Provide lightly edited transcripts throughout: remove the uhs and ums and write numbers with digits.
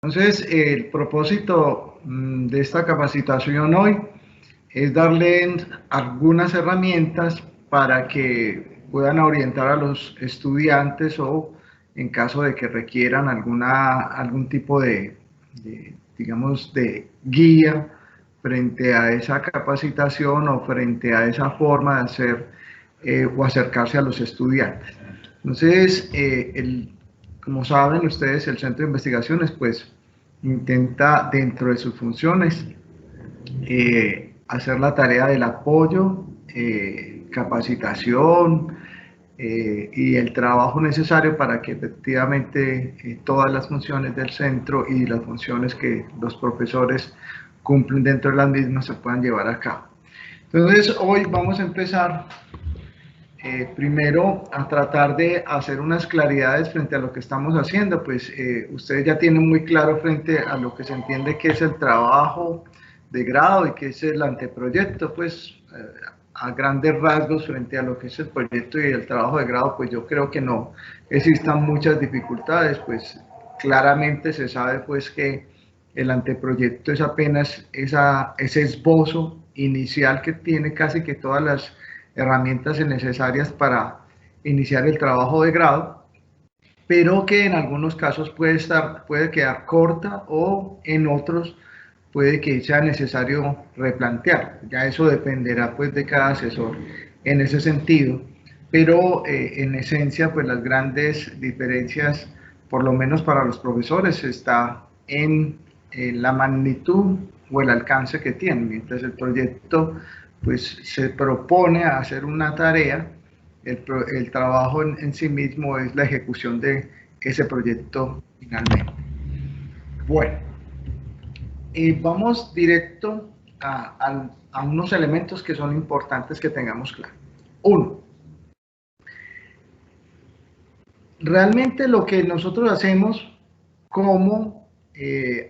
Entonces, el propósito de esta capacitación hoy es darles algunas herramientas para que puedan orientar a los estudiantes o en caso de que requieran algún tipo digamos, de guía frente a esa capacitación o frente a esa forma de hacer o acercarse a los estudiantes. Entonces, como saben ustedes, el Centro de Investigaciones pues intenta dentro de sus funciones hacer la tarea del apoyo, capacitación y el trabajo necesario para que efectivamente todas las funciones del centro y las funciones que los profesores cumplen dentro de las mismas se puedan llevar a cabo. Entonces, hoy vamos a empezar primero a tratar de hacer unas claridades frente a lo que estamos haciendo, pues ustedes ya tienen muy claro frente a lo que se entiende que es el trabajo de grado y que es el anteproyecto, pues a grandes rasgos frente a lo que es el proyecto y el trabajo de grado, pues yo creo que no existan muchas dificultades, pues claramente se sabe pues que el anteproyecto es apenas ese esbozo inicial que tiene casi que todas las herramientas necesarias para iniciar el trabajo de grado, pero que en algunos casos puede quedar corta o en otros puede que sea necesario replantear. Ya eso dependerá pues de cada asesor en ese sentido, pero en esencia pues las grandes diferencias, por lo menos para los profesores, está en la magnitud o el alcance que tiene. Mientras el proyecto pues se propone hacer una tarea, el trabajo en sí mismo es la ejecución de ese proyecto finalmente. Bueno, vamos directo a unos elementos que son importantes que tengamos claro. Uno, realmente lo que nosotros hacemos como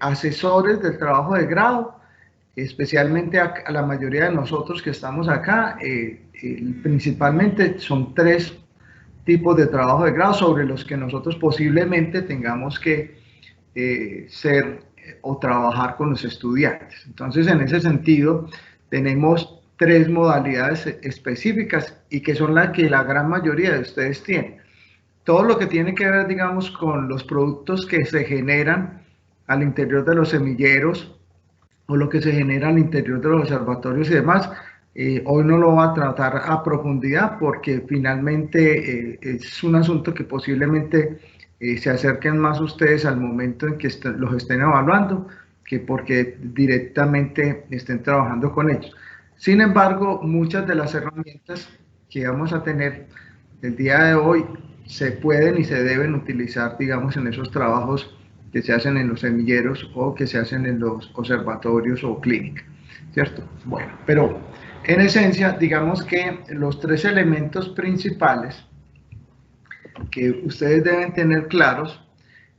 asesores del trabajo de grado, especialmente a la mayoría de nosotros que estamos acá, principalmente son tres tipos de trabajo de grado sobre los que nosotros posiblemente tengamos que ser o trabajar con los estudiantes. Entonces, en ese sentido, tenemos tres modalidades específicas y que son las que la gran mayoría de ustedes tienen. Todo lo que tiene que ver, digamos, con los productos que se generan al interior de los semilleros o lo que se genera al interior de los observatorios y demás, hoy no lo va a tratar a profundidad porque finalmente es un asunto que posiblemente se acerquen más ustedes al momento en que los estén evaluando que porque directamente estén trabajando con ellos. Sin embargo, muchas de las herramientas que vamos a tener el día de hoy se pueden y se deben utilizar, digamos, en esos trabajos que se hacen en los semilleros o que se hacen en los observatorios o clínicas, ¿cierto? Bueno, pero en esencia, digamos que los tres elementos principales que ustedes deben tener claros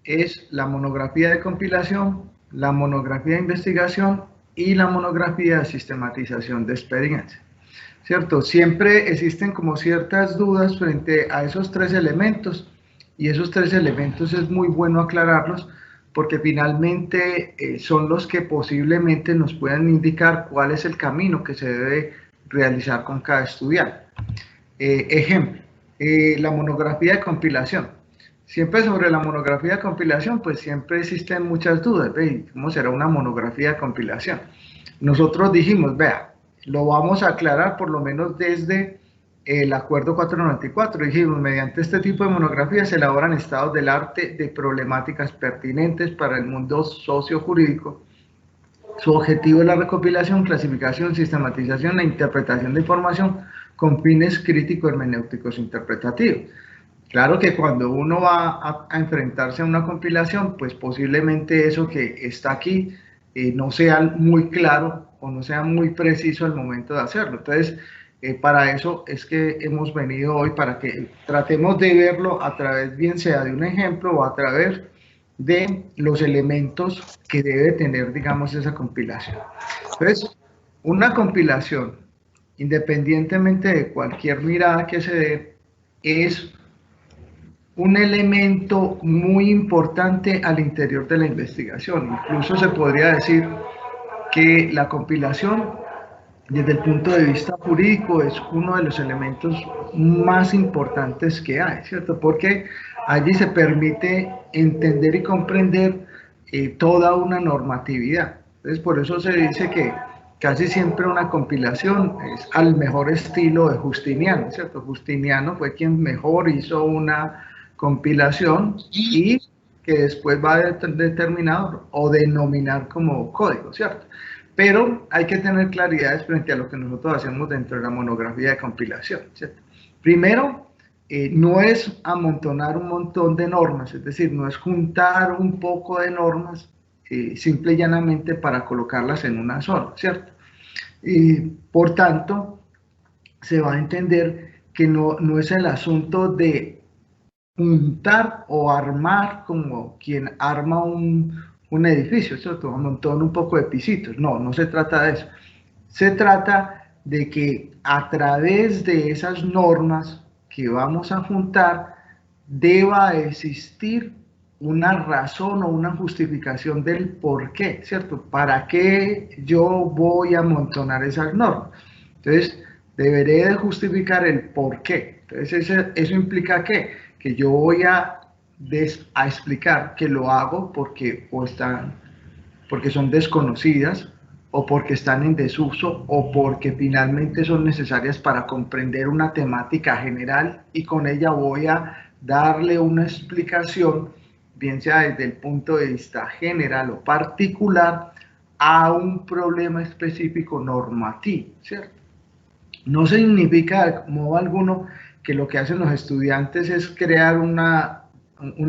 es la monografía de compilación, la monografía de investigación y la monografía de sistematización de experiencia. ¿Cierto? Siempre existen como ciertas dudas frente a esos tres elementos y esos tres elementos es muy bueno aclararlos porque finalmente son los que posiblemente nos puedan indicar cuál es el camino que se debe realizar con cada estudiante. Ejemplo, la monografía de compilación. Siempre sobre la monografía de compilación, pues siempre existen muchas dudas. ¿Cómo será una monografía de compilación? Nosotros dijimos, vea, lo vamos a aclarar por lo menos desde el acuerdo 494. Dijimos, mediante este tipo de monografías se elaboran estados del arte de problemáticas pertinentes para el mundo sociojurídico. Su objetivo es la recopilación, clasificación, sistematización e interpretación de información con fines crítico-hermenéuticos interpretativos. Claro que cuando uno va a enfrentarse a una compilación, pues posiblemente eso que está aquí no sea muy claro o no sea muy preciso al momento de hacerlo. Entonces, para eso es que hemos venido hoy, para que tratemos de verlo a través, bien sea de un ejemplo o a través de los elementos que debe tener, digamos, esa compilación. Entonces, una compilación, independientemente de cualquier mirada que se dé, es un elemento muy importante al interior de la investigación. Incluso se podría decir que la compilación, desde el punto de vista jurídico, es uno de los elementos más importantes que hay, ¿cierto? Porque allí se permite entender y comprender toda una normatividad. Entonces, por eso se dice que casi siempre una compilación es al mejor estilo de Justiniano, ¿cierto? Justiniano fue quien mejor hizo una compilación y que después va a determinar o denominar como código, ¿cierto? Pero hay que tener claridades frente a lo que nosotros hacemos dentro de la monografía de compilación, ¿cierto? Primero, no es amontonar un montón de normas, es decir, no es juntar un poco de normas simple y llanamente para colocarlas en una sola, ¿cierto? Y por tanto, se va a entender que no es el asunto de juntar o armar como quien arma un edificio, ¿cierto? Un montón, un poco de pisitos. No se trata de eso. Se trata de que a través de esas normas que vamos a juntar deba existir una razón o una justificación del por qué, ¿cierto? ¿Para qué yo voy a amontonar esas normas? Entonces, deberé de justificar el por qué. Entonces, eso implica ¿qué? Que yo voy a explicar que lo hago porque son desconocidas o porque están en desuso o porque finalmente son necesarias para comprender una temática general y con ella voy a darle una explicación, bien sea desde el punto de vista general o particular, a un problema específico normativo, ¿cierto? No significa de modo alguno que lo que hacen los estudiantes es crear un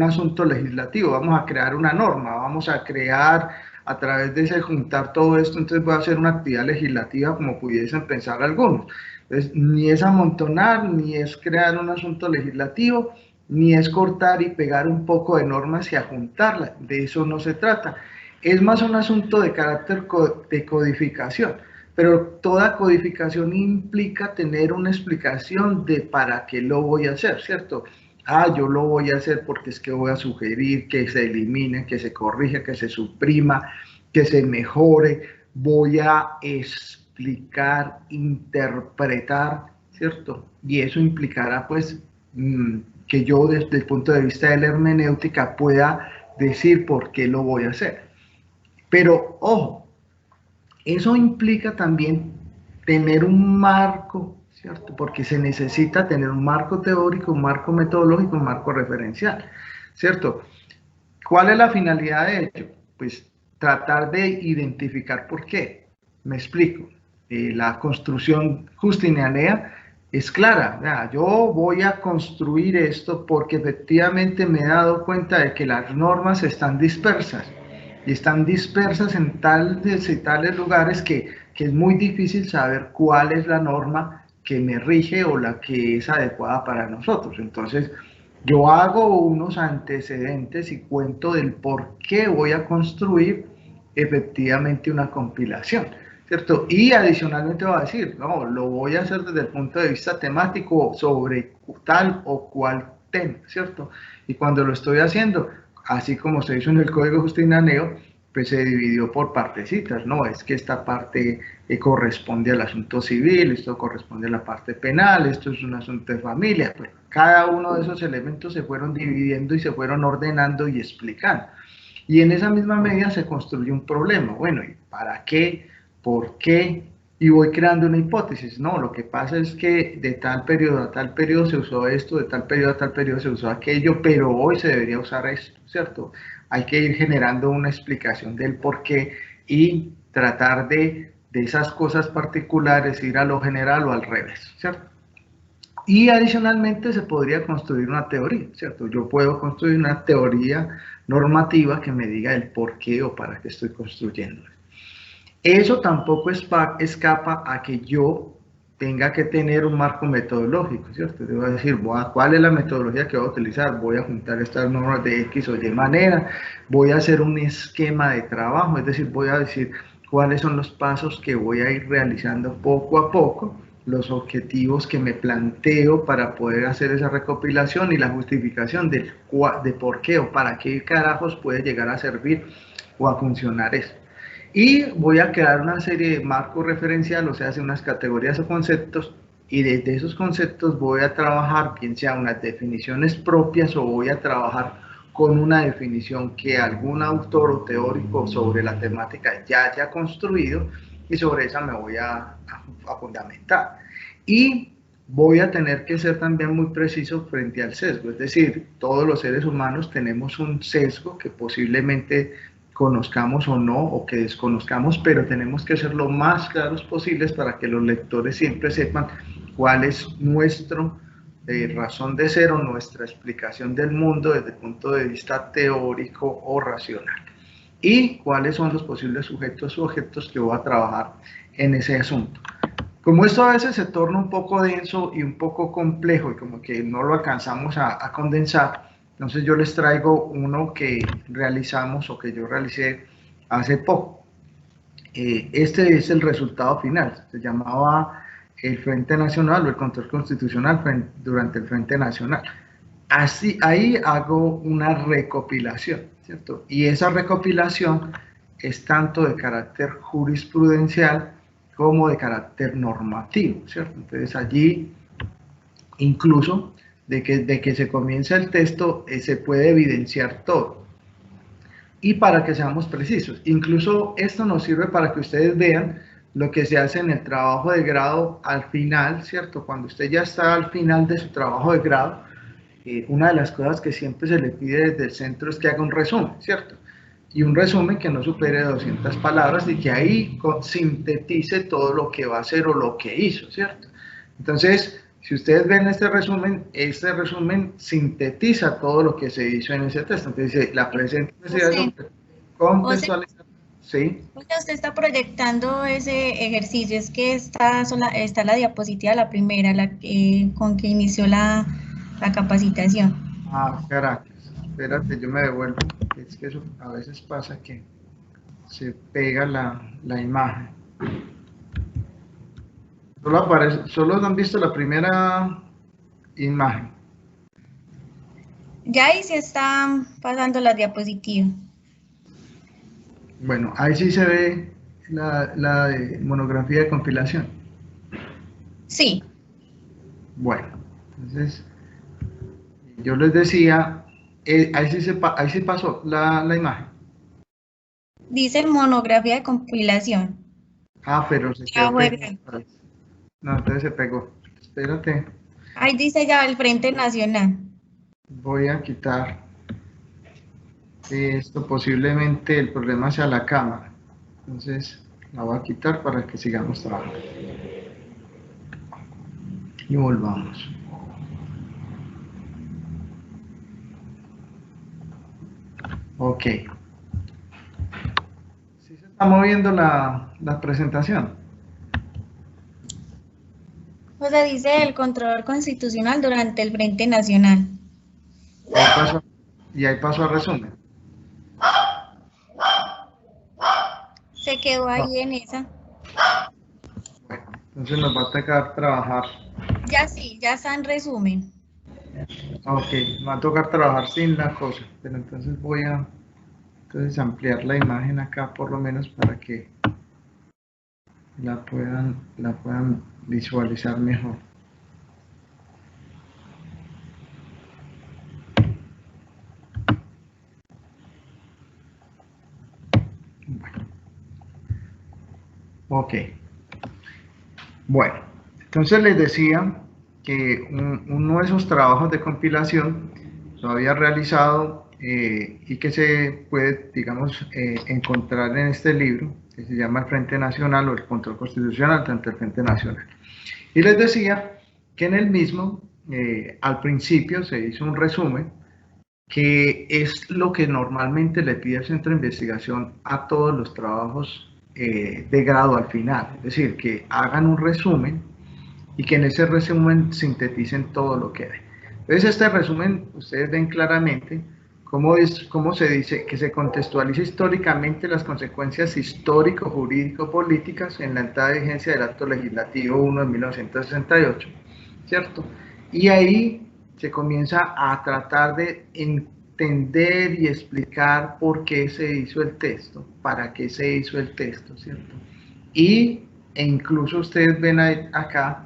asunto legislativo, vamos a crear una norma, vamos a crear a través de ese juntar todo esto, entonces voy a hacer una actividad legislativa como pudiesen pensar algunos. Entonces, ni es amontonar, ni es crear un asunto legislativo, ni es cortar y pegar un poco de normas y ajuntarlas, de eso no se trata. Es más un asunto de carácter de codificación. Pero toda codificación implica tener una explicación de para qué lo voy a hacer, ¿cierto? Yo lo voy a hacer porque es que voy a sugerir que se elimine, que se corrija, que se suprima, que se mejore. Voy a explicar, interpretar, ¿cierto? Y eso implicará, pues, que yo desde el punto de vista de la hermenéutica pueda decir por qué lo voy a hacer. Pero, ojo, eso implica también tener un marco, ¿cierto? Porque se necesita tener un marco teórico, un marco metodológico, un marco referencial, ¿cierto? ¿Cuál es la finalidad de ello? Pues tratar de identificar por qué. Me explico. La construcción justinianea es clara. Yo voy a construir esto porque efectivamente me he dado cuenta de que las normas están dispersas. Y están dispersas en tales y tales lugares que es muy difícil saber cuál es la norma que me rige o la que es adecuada para nosotros. Entonces, yo hago unos antecedentes y cuento del por qué voy a construir efectivamente una compilación, ¿cierto? Y adicionalmente voy a decir, no, lo voy a hacer desde el punto de vista temático sobre tal o cual tema, ¿cierto? Y cuando lo estoy haciendo, así como se hizo en el Código Justinianeo, pues se dividió por partecitas, ¿no? Es que esta parte corresponde al asunto civil, esto corresponde a la parte penal, esto es un asunto de familia. Pues cada uno de esos elementos se fueron dividiendo y se fueron ordenando y explicando. Y en esa misma medida se construye un problema. Bueno, ¿y para qué? ¿Por qué? Y voy creando una hipótesis. No, lo que pasa es que de tal periodo a tal periodo se usó esto, de tal periodo a tal periodo se usó aquello, pero hoy se debería usar esto, ¿cierto? Hay que ir generando una explicación del por qué y tratar de esas cosas particulares ir a lo general o al revés, ¿cierto? Y adicionalmente se podría construir una teoría, ¿cierto? Yo puedo construir una teoría normativa que me diga el por qué o para qué estoy construyendo. Eso tampoco escapa a que yo tenga que tener un marco metodológico, ¿cierto? Te voy a decir, ¿cuál es la metodología que voy a utilizar? Voy a juntar estas normas de X o Y manera, voy a hacer un esquema de trabajo, es decir, voy a decir cuáles son los pasos que voy a ir realizando poco a poco los objetivos que me planteo para poder hacer esa recopilación y la justificación de por qué o para qué carajos puede llegar a servir o a funcionar eso. Y voy a crear una serie de marcos referenciales, o sea, hacer unas categorías o conceptos, y desde esos conceptos voy a trabajar, bien sea unas definiciones propias o voy a trabajar con una definición que algún autor o teórico sobre la temática ya haya construido, y sobre esa me voy a fundamentar. Y voy a tener que ser también muy preciso frente al sesgo, es decir, todos los seres humanos tenemos un sesgo que posiblemente conozcamos o no, o que desconozcamos, pero tenemos que ser lo más claros posibles para que los lectores siempre sepan cuál es nuestro razón de ser o nuestra explicación del mundo desde el punto de vista teórico o racional. Y cuáles son los posibles sujetos o objetos que voy a trabajar en ese asunto. Como esto a veces se torna un poco denso y un poco complejo y como que no lo alcanzamos a condensar, entonces yo les traigo uno que realizamos o que yo realicé hace poco. Este es el resultado final, se llamaba el Frente Nacional o el Control Constitucional durante el Frente Nacional. Así, ahí hago una recopilación, ¿cierto? Y esa recopilación es tanto de carácter jurisprudencial como de carácter normativo, ¿cierto? Entonces allí, incluso de que se comienza el texto, se puede evidenciar todo. Y para que seamos precisos, incluso esto nos sirve para que ustedes vean lo que se hace en el trabajo de grado al final, ¿cierto? Cuando usted ya está al final de su trabajo de grado, una de las cosas que siempre se le pide desde el centro es que haga un resumen, ¿cierto? Y un resumen que no supere 200 palabras y que ahí sintetice todo lo que va a hacer o lo que hizo, ¿cierto? Entonces, si ustedes ven este resumen sintetiza todo lo que se hizo en ese texto. Entonces, la presente contextualizar. Sí. Usted está proyectando ese ejercicio, es que está la diapositiva, la primera, con que inició la capacitación. Ah, Caracas. Espérate, yo me devuelvo. Es que eso a veces pasa que se pega la imagen. Solo han visto la primera imagen. Ya ahí se están pasando las diapositivas. Bueno, ahí sí se ve la monografía de compilación. Sí. Bueno, entonces yo les decía, ahí sí pasó la imagen. Dice monografía de compilación. Ah, pero se quedó pegado. No, entonces se pegó. Espérate. Ahí dice ya el Frente Nacional. Voy a quitar esto, posiblemente el problema sea la cámara. Entonces la voy a quitar para que sigamos trabajando. Y volvamos. Ok. ¿Sí se está moviendo la presentación? O sea, dice el control constitucional durante el Frente Nacional. Y ahí paso a resumen. Se quedó ahí en esa. Bueno, entonces nos va a tocar trabajar. Ya sí, ya está en resumen. Ok, me va a tocar trabajar sin la cosa, pero entonces voy a ampliar la imagen acá por lo menos para que la puedan visualizar mejor. Bueno. Ok. Bueno, entonces les decía que uno de esos trabajos de compilación lo había realizado y que se puede, digamos, encontrar en este libro, que se llama El Frente Nacional o el Control Constitucional ante el Frente Nacional. Y les decía que en el mismo, al principio se hizo un resumen, que es lo que normalmente le pide el Centro de Investigación a todos los trabajos de grado al final, es decir, que hagan un resumen y que en ese resumen sinteticen todo lo que hay. Entonces este resumen, ustedes ven claramente ¿cómo se dice? Que se contextualice históricamente las consecuencias histórico-jurídico-políticas en la entrada de vigencia del Acto Legislativo 1 de 1968, ¿cierto? Y ahí se comienza a tratar de entender y explicar por qué se hizo el texto, para qué se hizo el texto, ¿cierto? E incluso ustedes ven acá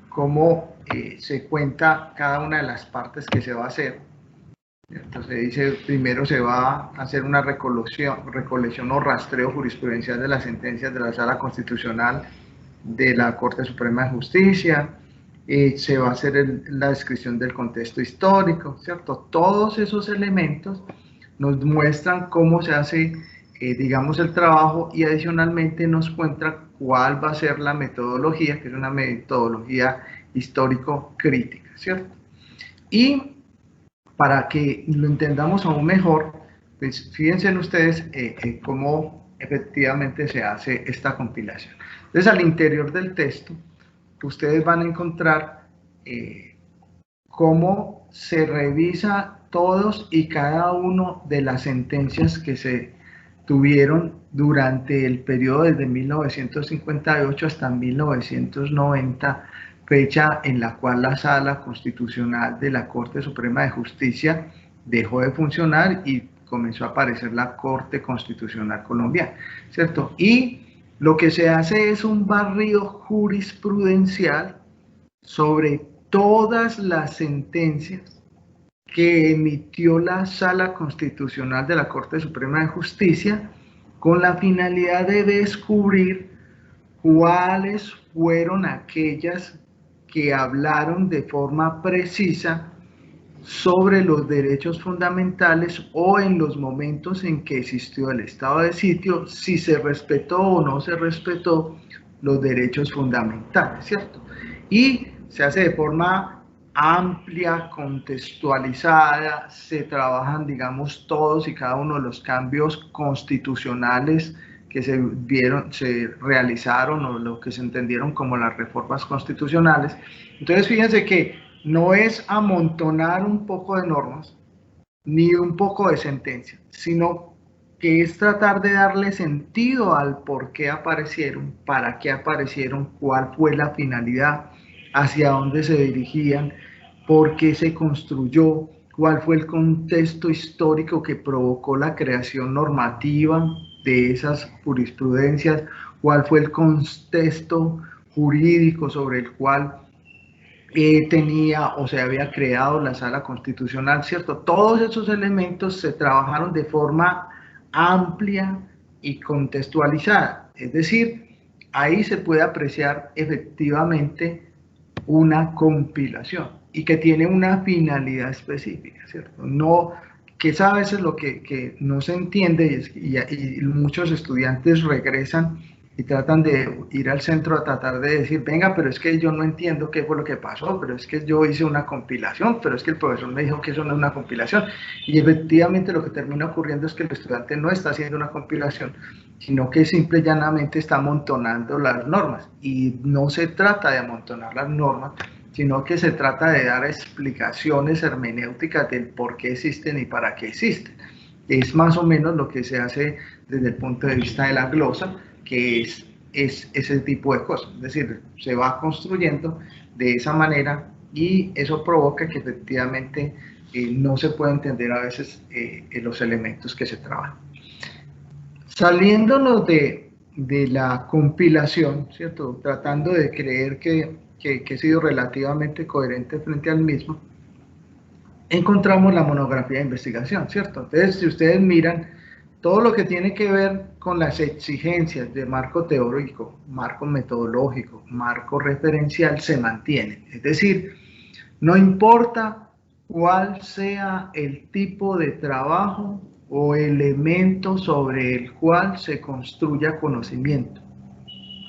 cómo se cuenta cada una de las partes que se va a hacer. Entonces dice, primero se va a hacer una recolección o rastreo jurisprudencial de las sentencias de la Sala Constitucional de la Corte Suprema de Justicia, se va a hacer la descripción del contexto histórico, ¿cierto? Todos esos elementos nos muestran cómo se hace, digamos, el trabajo, y adicionalmente nos cuenta cuál va a ser la metodología, que es una metodología histórico-crítica, ¿cierto? Y para que lo entendamos aún mejor, pues fíjense ustedes cómo efectivamente se hace esta compilación. Entonces, al interior del texto, ustedes van a encontrar cómo se revisa todos y cada uno de las sentencias que se tuvieron durante el periodo desde 1958 hasta 1990, fecha en la cual la Sala Constitucional de la Corte Suprema de Justicia dejó de funcionar y comenzó a aparecer la Corte Constitucional Colombiana, ¿cierto? Y lo que se hace es un barrido jurisprudencial sobre todas las sentencias que emitió la Sala Constitucional de la Corte Suprema de Justicia, con la finalidad de descubrir cuáles fueron aquellas que hablaron de forma precisa sobre los derechos fundamentales, o en los momentos en que existió el estado de sitio, si se respetó o no se respetó los derechos fundamentales, ¿cierto? Y se hace de forma amplia, contextualizada, se trabajan, digamos, todos y cada uno de los cambios constitucionales que se realizaron, o lo que se entendieron como las reformas constitucionales. Entonces, fíjense que no es amontonar un poco de normas, ni un poco de sentencias, sino que es tratar de darle sentido al por qué aparecieron, para qué aparecieron, cuál fue la finalidad, hacia dónde se dirigían, por qué se construyó, cuál fue el contexto histórico que provocó la creación normativa de esas jurisprudencias, cuál fue el contexto jurídico sobre el cual tenía o se había creado la Sala Constitucional, ¿cierto? Todos esos elementos se trabajaron de forma amplia y contextualizada, es decir, ahí se puede apreciar efectivamente una compilación y que tiene una finalidad específica, ¿cierto? No, que es a veces lo que no se entiende, y muchos estudiantes regresan y tratan de ir al centro a tratar de decir, venga, pero es que yo no entiendo qué fue lo que pasó, pero es que yo hice una compilación, pero es que el profesor me dijo que eso no es una compilación. Y efectivamente lo que termina ocurriendo es que el estudiante no está haciendo una compilación, sino que simple y llanamente está amontonando las normas. Y no se trata de amontonar las normas, sino que se trata de dar explicaciones hermenéuticas del por qué existen y para qué existen. Es más o menos lo que se hace desde el punto de vista de la glosa, que es ese tipo de cosas. Es decir, se va construyendo de esa manera, y eso provoca que efectivamente no se puede entender a veces los elementos que se trabajan. Saliéndonos de la compilación, ¿cierto? Tratando de creer que he sido relativamente coherente frente al mismo, encontramos la monografía de investigación, ¿cierto? Entonces, si ustedes miran, todo lo que tiene que ver con las exigencias de marco teórico, marco metodológico, marco referencial, se mantienen. Es decir, no importa cuál sea el tipo de trabajo o elemento sobre el cual se construya conocimiento.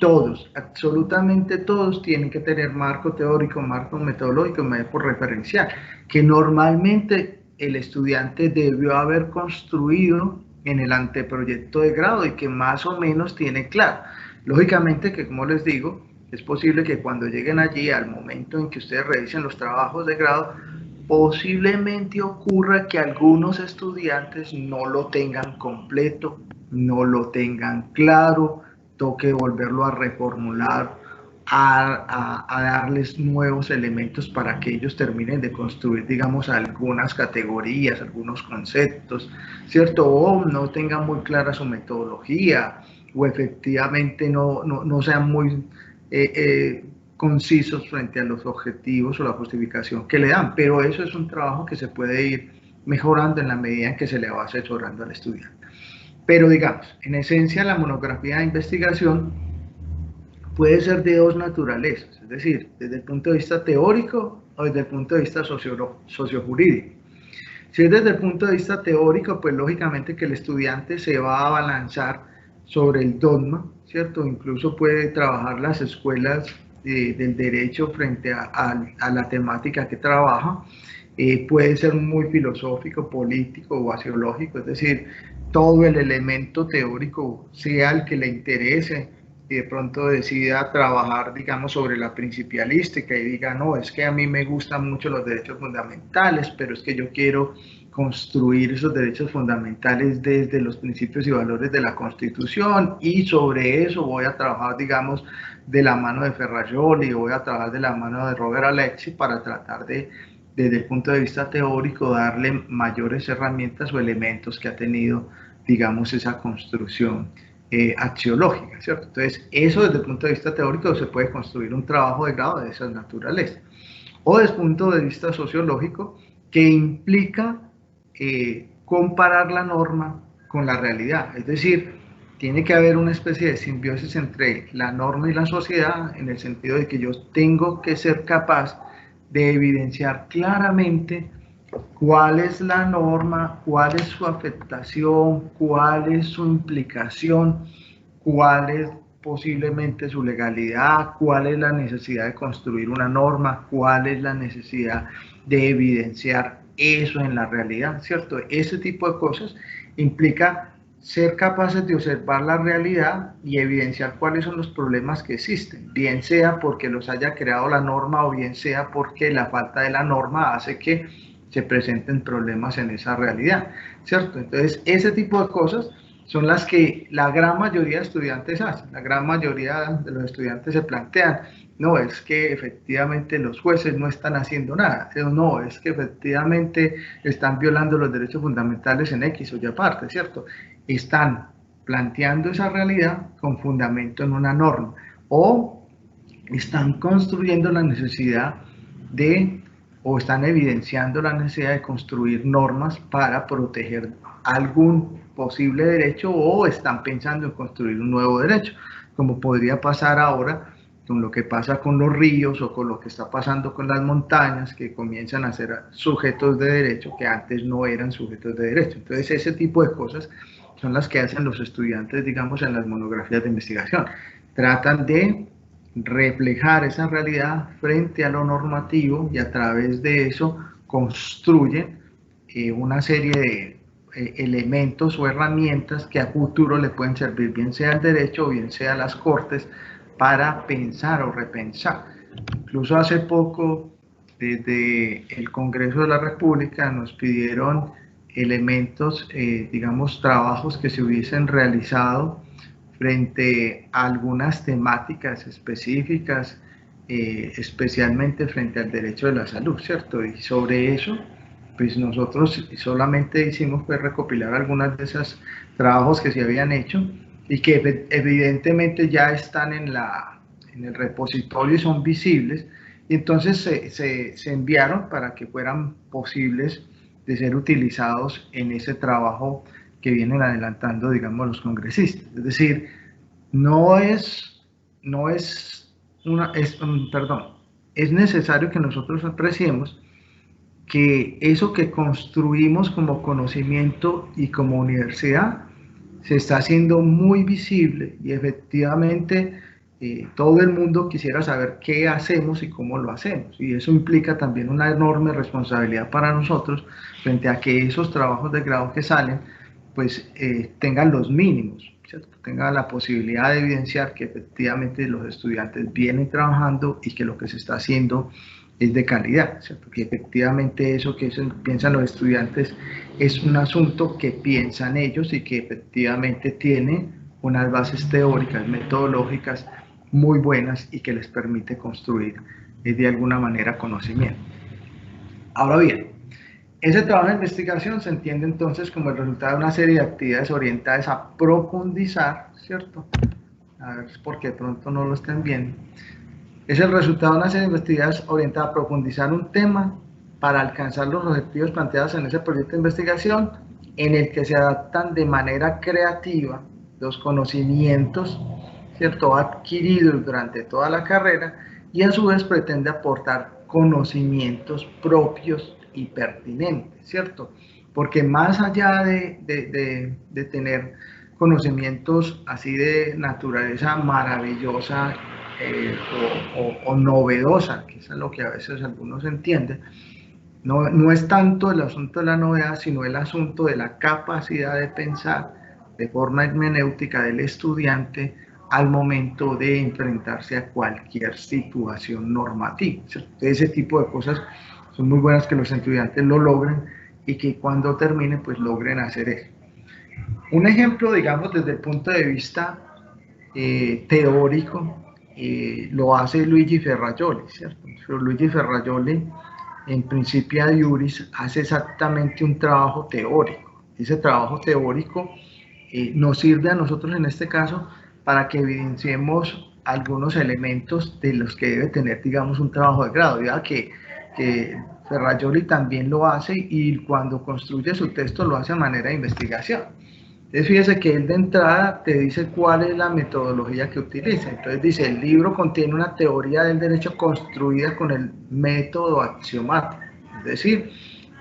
Todos, absolutamente todos, tienen que tener marco teórico, marco metodológico, marco referencial, que normalmente el estudiante debió haber construido en el anteproyecto de grado y que más o menos tiene claro. Lógicamente que, como les digo, es posible que cuando lleguen allí, al momento en que ustedes revisen los trabajos de grado, posiblemente ocurra que algunos estudiantes no lo tengan completo, no lo tengan claro, toque volverlo a reformular, a darles nuevos elementos para que ellos terminen de construir, digamos, algunas categorías, algunos conceptos, ¿cierto? O no tengan muy clara su metodología, o efectivamente no sean muy concisos frente a los objetivos o la justificación que le dan, pero eso es un trabajo que se puede ir mejorando en la medida en que se le va asesorando al estudiante. Pero digamos, en esencia la monografía de investigación puede ser de dos naturalezas, es decir, desde el punto de vista teórico o desde el punto de vista sociojurídico. Si es desde el punto de vista teórico, pues lógicamente que el estudiante se va a abalanzar sobre el dogma, ¿cierto? Incluso puede trabajar las escuelas del derecho frente a la temática que trabaja. Puede ser muy filosófico, político o axiológico, es decir, todo el elemento teórico, sea el que le interese, y de pronto decida trabajar, digamos, sobre la principialística y diga, no, es que a mí me gustan mucho los derechos fundamentales, pero es que yo quiero construir esos derechos fundamentales desde los principios y valores de la Constitución, y sobre eso voy a trabajar, digamos, de la mano de Ferrajoli, voy a trabajar de la mano de Robert Alexi para tratar de, desde el punto de vista teórico, darle mayores herramientas o elementos que ha tenido, digamos, esa construcción axiológica, ¿cierto? Entonces, eso desde el punto de vista teórico se puede construir un trabajo de grado de esa naturaleza. O desde el punto de vista sociológico, que implica comparar la norma con la realidad, es decir, tiene que haber una especie de simbiosis entre la norma y la sociedad, en el sentido de que yo tengo que ser capaz de evidenciar claramente cuál es la norma, cuál es su afectación, cuál es su implicación, cuál es posiblemente su legalidad, cuál es la necesidad de construir una norma, cuál es la necesidad de evidenciar eso en la realidad, ¿cierto? Ese tipo de cosas implica ser capaces de observar la realidad y evidenciar cuáles son los problemas que existen, bien sea porque los haya creado la norma o bien sea porque la falta de la norma hace que se presenten problemas en esa realidad, ¿cierto? Entonces, ese tipo de cosas son las que la gran mayoría de estudiantes hacen. La gran mayoría de los estudiantes se plantean, no, es que efectivamente los jueces no están haciendo nada, no, es que efectivamente están violando los derechos fundamentales en X o Y parte, ¿cierto? Están planteando esa realidad con fundamento en una norma o están construyendo la necesidad de, o están evidenciando la necesidad de construir normas para proteger algún posible derecho, o están pensando en construir un nuevo derecho, como podría pasar ahora con lo que pasa con los ríos o con lo que está pasando con las montañas, que comienzan a ser sujetos de derecho que antes no eran sujetos de derecho. Entonces, ese tipo de cosas son las que hacen los estudiantes, digamos, en las monografías de investigación. Tratan de reflejar esa realidad frente a lo normativo y a través de eso construyen una serie de elementos o herramientas que a futuro le pueden servir, bien sea al derecho o bien sea a las cortes, para pensar o repensar. Incluso hace poco, desde el Congreso de la República, nos pidieron elementos, digamos, trabajos que se hubiesen realizado frente a algunas temáticas específicas, especialmente frente al derecho de la salud, ¿cierto? Y sobre eso, pues nosotros solamente hicimos pues recopilar algunas de esos trabajos que se habían hecho y que evidentemente ya están en el repositorio y son visibles, y entonces se enviaron para que fueran posibles de ser utilizados en ese trabajo que vienen adelantando, digamos, los congresistas. Es decir, es necesario que nosotros apreciemos que eso que construimos como conocimiento y como universidad se está haciendo muy visible, y efectivamente todo el mundo quisiera saber qué hacemos y cómo lo hacemos, y eso implica también una enorme responsabilidad para nosotros frente a que esos trabajos de grado que salen pues tengan los mínimos, ¿cierto? Tengan la posibilidad de evidenciar que efectivamente los estudiantes vienen trabajando y que lo que se está haciendo es de calidad, ¿cierto? Que efectivamente eso que piensan los estudiantes es un asunto que piensan ellos y que efectivamente tiene unas bases teóricas, metodológicas muy buenas y que les permite construir de alguna manera conocimiento. Ahora bien, ese trabajo de investigación se entiende entonces como el resultado de una serie de actividades orientadas a profundizar, ¿cierto? A ver, porque de pronto no lo estén viendo. Es el resultado de una serie de actividades orientadas a profundizar un tema para alcanzar los objetivos planteados en ese proyecto de investigación, en el que se adaptan de manera creativa los conocimientos, ¿cierto?, adquiridos durante toda la carrera, y a su vez pretende aportar conocimientos propios y pertinentes, ¿cierto? Porque más allá de tener conocimientos así de naturaleza maravillosa o novedosa, que es lo que a veces algunos entienden, no es tanto el asunto de la novedad, sino el asunto de la capacidad de pensar de forma hermenéutica del estudiante al momento de enfrentarse a cualquier situación normativa. Ese tipo de cosas son muy buenas que los estudiantes lo logren y que cuando terminen pues logren hacer eso. Un ejemplo, digamos, desde el punto de vista teórico, lo hace Luigi Ferrajoli, ¿cierto? Pero Luigi Ferrajoli, en Principia Iuris, hace exactamente un trabajo teórico. Ese trabajo teórico nos sirve a nosotros en este caso para que evidenciemos algunos elementos de los que debe tener, digamos, un trabajo de grado. Ya que Ferrajoli también lo hace y cuando construye su texto lo hace a manera de investigación. Entonces fíjese que él de entrada te dice cuál es la metodología que utiliza. Entonces dice, el libro contiene una teoría del derecho construida con el método axiomático. Es decir,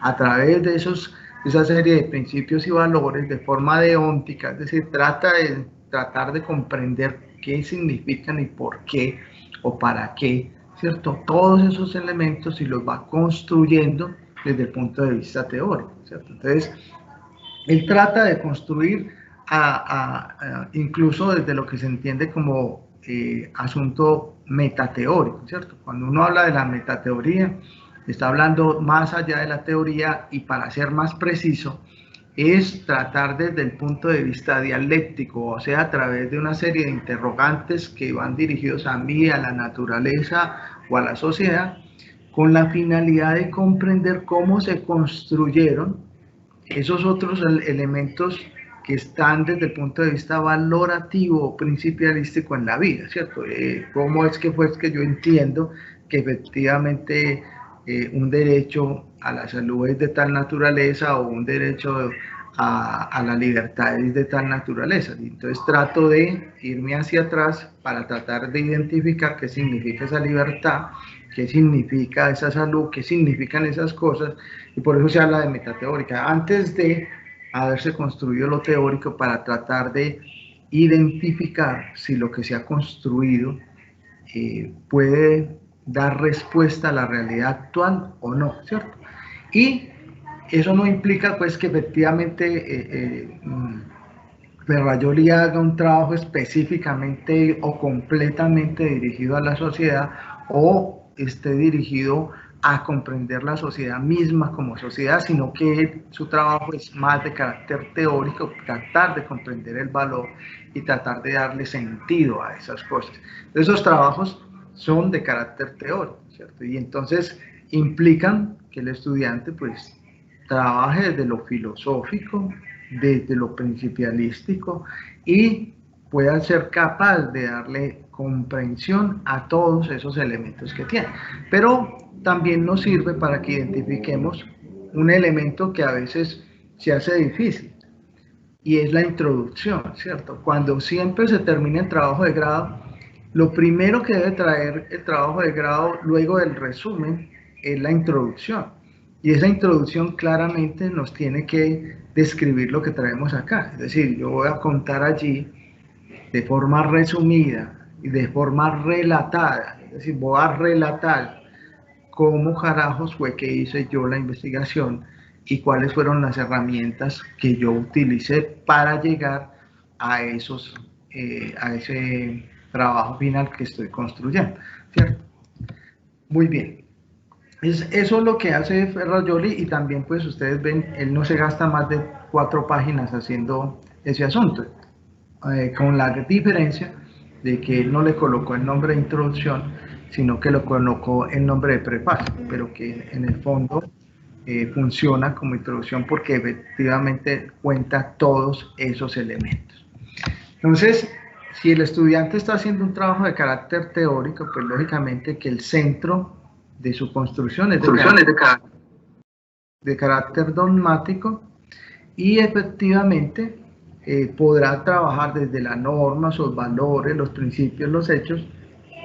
a través de esa serie de principios y valores de forma deóntica, es decir, tratar de comprender qué significan y por qué o para qué, ¿cierto? Todos esos elementos y los va construyendo desde el punto de vista teórico, ¿cierto? Entonces, él trata de construir incluso desde lo que se entiende como asunto metateórico, ¿cierto? Cuando uno habla de la metateoría, está hablando más allá de la teoría y para ser más preciso, es tratar desde el punto de vista dialéctico, o sea, a través de una serie de interrogantes que van dirigidos a mí, a la naturaleza o a la sociedad, con la finalidad de comprender cómo se construyeron esos otros elementos que están desde el punto de vista valorativo o principialístico en la vida, ¿cierto? ¿Cómo es que yo entiendo que efectivamente un derecho a la salud es de tal naturaleza o un derecho a la libertad es de tal naturaleza? Y entonces trato de irme hacia atrás para tratar de identificar qué significa esa libertad, qué significa esa salud, qué significan esas cosas, y por eso se habla de metateórica, antes de haberse construido lo teórico para tratar de identificar si lo que se ha construido puede dar respuesta a la realidad actual o no, ¿cierto? Y eso no implica pues que efectivamente Ferrajoli haga un trabajo específicamente o completamente dirigido a la sociedad o esté dirigido a comprender la sociedad misma como sociedad, sino que su trabajo es más de carácter teórico, tratar de comprender el valor y tratar de darle sentido a esas cosas. Esos trabajos son de carácter teórico, ¿cierto? Y entonces implican que el estudiante pues trabaje desde lo filosófico, desde lo principialístico y pueda ser capaz de darle comprensión a todos esos elementos que tiene. Pero también nos sirve para que identifiquemos un elemento que a veces se hace difícil y es la introducción, ¿cierto? Cuando siempre se termina el trabajo de grado, lo primero que debe traer el trabajo de grado luego del resumen es la introducción. Y esa introducción claramente nos tiene que describir lo que traemos acá. Es decir, yo voy a contar allí de forma resumida y de forma relatada. Es decir, voy a relatar cómo carajos fue que hice yo la investigación y cuáles fueron las herramientas que yo utilicé para llegar a ese trabajo final que estoy construyendo, ¿cierto? Muy bien. Eso es lo que hace Ferrajoli, y también pues ustedes ven, él no se gasta más de 4 páginas haciendo ese asunto, con la diferencia de que él no le colocó el nombre de introducción, sino que lo colocó el nombre de prefacio, pero que en el fondo funciona como introducción porque efectivamente cuenta todos esos elementos. Entonces, si el estudiante está haciendo un trabajo de carácter teórico, pues lógicamente que el centro de su construcción es de carácter dogmático, y efectivamente podrá trabajar desde la norma, sus valores, los principios, los hechos,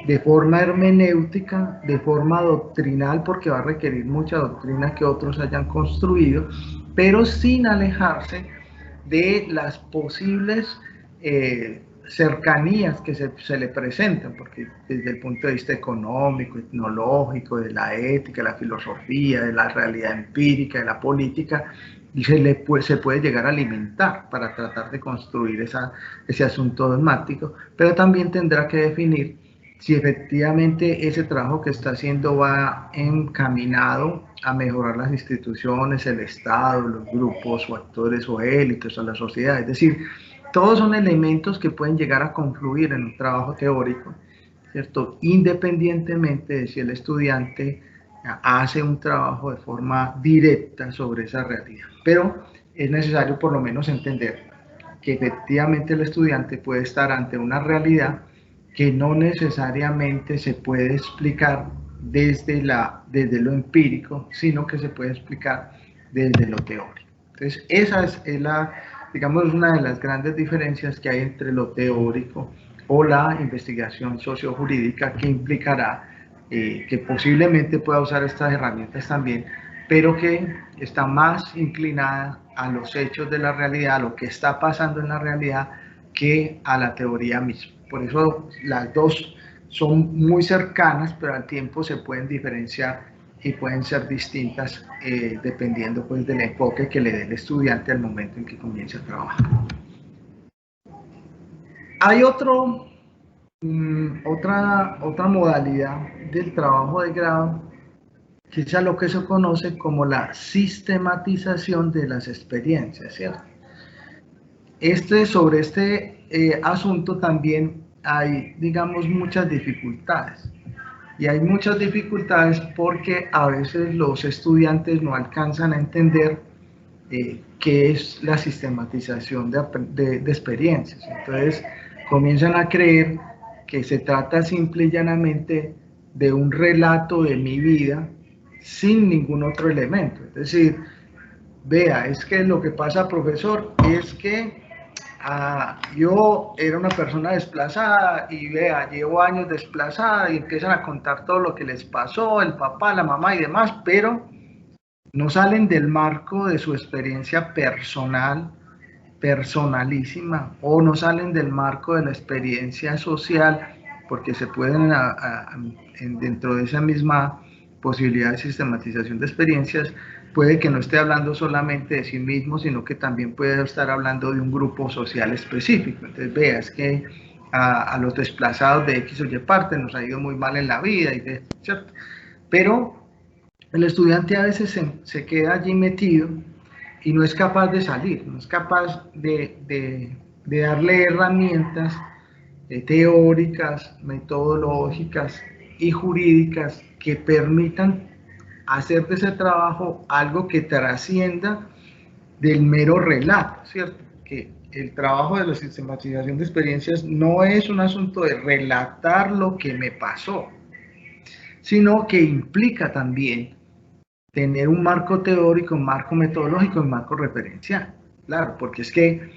de forma hermenéutica, de forma doctrinal, porque va a requerir mucha doctrina que otros hayan construido, pero sin alejarse de las posibles cercanías que se le presentan, porque desde el punto de vista económico, etnológico, de la ética, de la filosofía, de la realidad empírica, de la política, y se puede llegar a alimentar para tratar de construir ese asunto dogmático, pero también tendrá que definir si efectivamente ese trabajo que está haciendo va encaminado a mejorar las instituciones, el Estado, los grupos o actores o élites o la sociedad. Es decir, todos son elementos que pueden llegar a confluir en un trabajo teórico, ¿cierto? Independientemente de si el estudiante hace un trabajo de forma directa sobre esa realidad. Pero es necesario por lo menos entender que efectivamente el estudiante puede estar ante una realidad que no necesariamente se puede explicar desde lo empírico, sino que se puede explicar desde lo teórico. Entonces, esa es digamos, una de las grandes diferencias que hay entre lo teórico o la investigación sociojurídica, que implicará que posiblemente pueda usar estas herramientas también, pero que está más inclinada a los hechos de la realidad, a lo que está pasando en la realidad, que a la teoría misma. Por eso las dos son muy cercanas, pero al tiempo se pueden diferenciar y pueden ser distintas dependiendo pues del enfoque que le dé el estudiante al momento en que comience a trabajar. Hay otra modalidad del trabajo de grado, que es a lo que se conoce como la sistematización de las experiencias, ¿cierto? Sobre este asunto también hay, digamos, muchas dificultades. Y hay muchas dificultades porque a veces los estudiantes no alcanzan a entender qué es la sistematización de experiencias. Entonces comienzan a creer que se trata simple y llanamente de un relato de mi vida sin ningún otro elemento. Es decir, vea, es que lo que pasa, profesor, es que yo era una persona desplazada y vea, llevo años desplazada, y empiezan a contar todo lo que les pasó, el papá, la mamá y demás, pero no salen del marco de su experiencia personal, personalísima, o no salen del marco de la experiencia social, porque se pueden, dentro de esa misma posibilidad de sistematización de experiencias, puede que no esté hablando solamente de sí mismo, sino que también puede estar hablando de un grupo social específico. Entonces, vea, es que a los desplazados de X o Y parte nos ha ido muy mal en la vida, ¿cierto? Pero el estudiante a veces se queda allí metido y no es capaz de salir, no es capaz de darle herramientas teóricas, metodológicas y jurídicas que permitan hacer de ese trabajo algo que trascienda del mero relato, ¿cierto? Que el trabajo de la sistematización de experiencias no es un asunto de relatar lo que me pasó, sino que implica también tener un marco teórico, un marco metodológico, un marco referencial. Claro, porque es que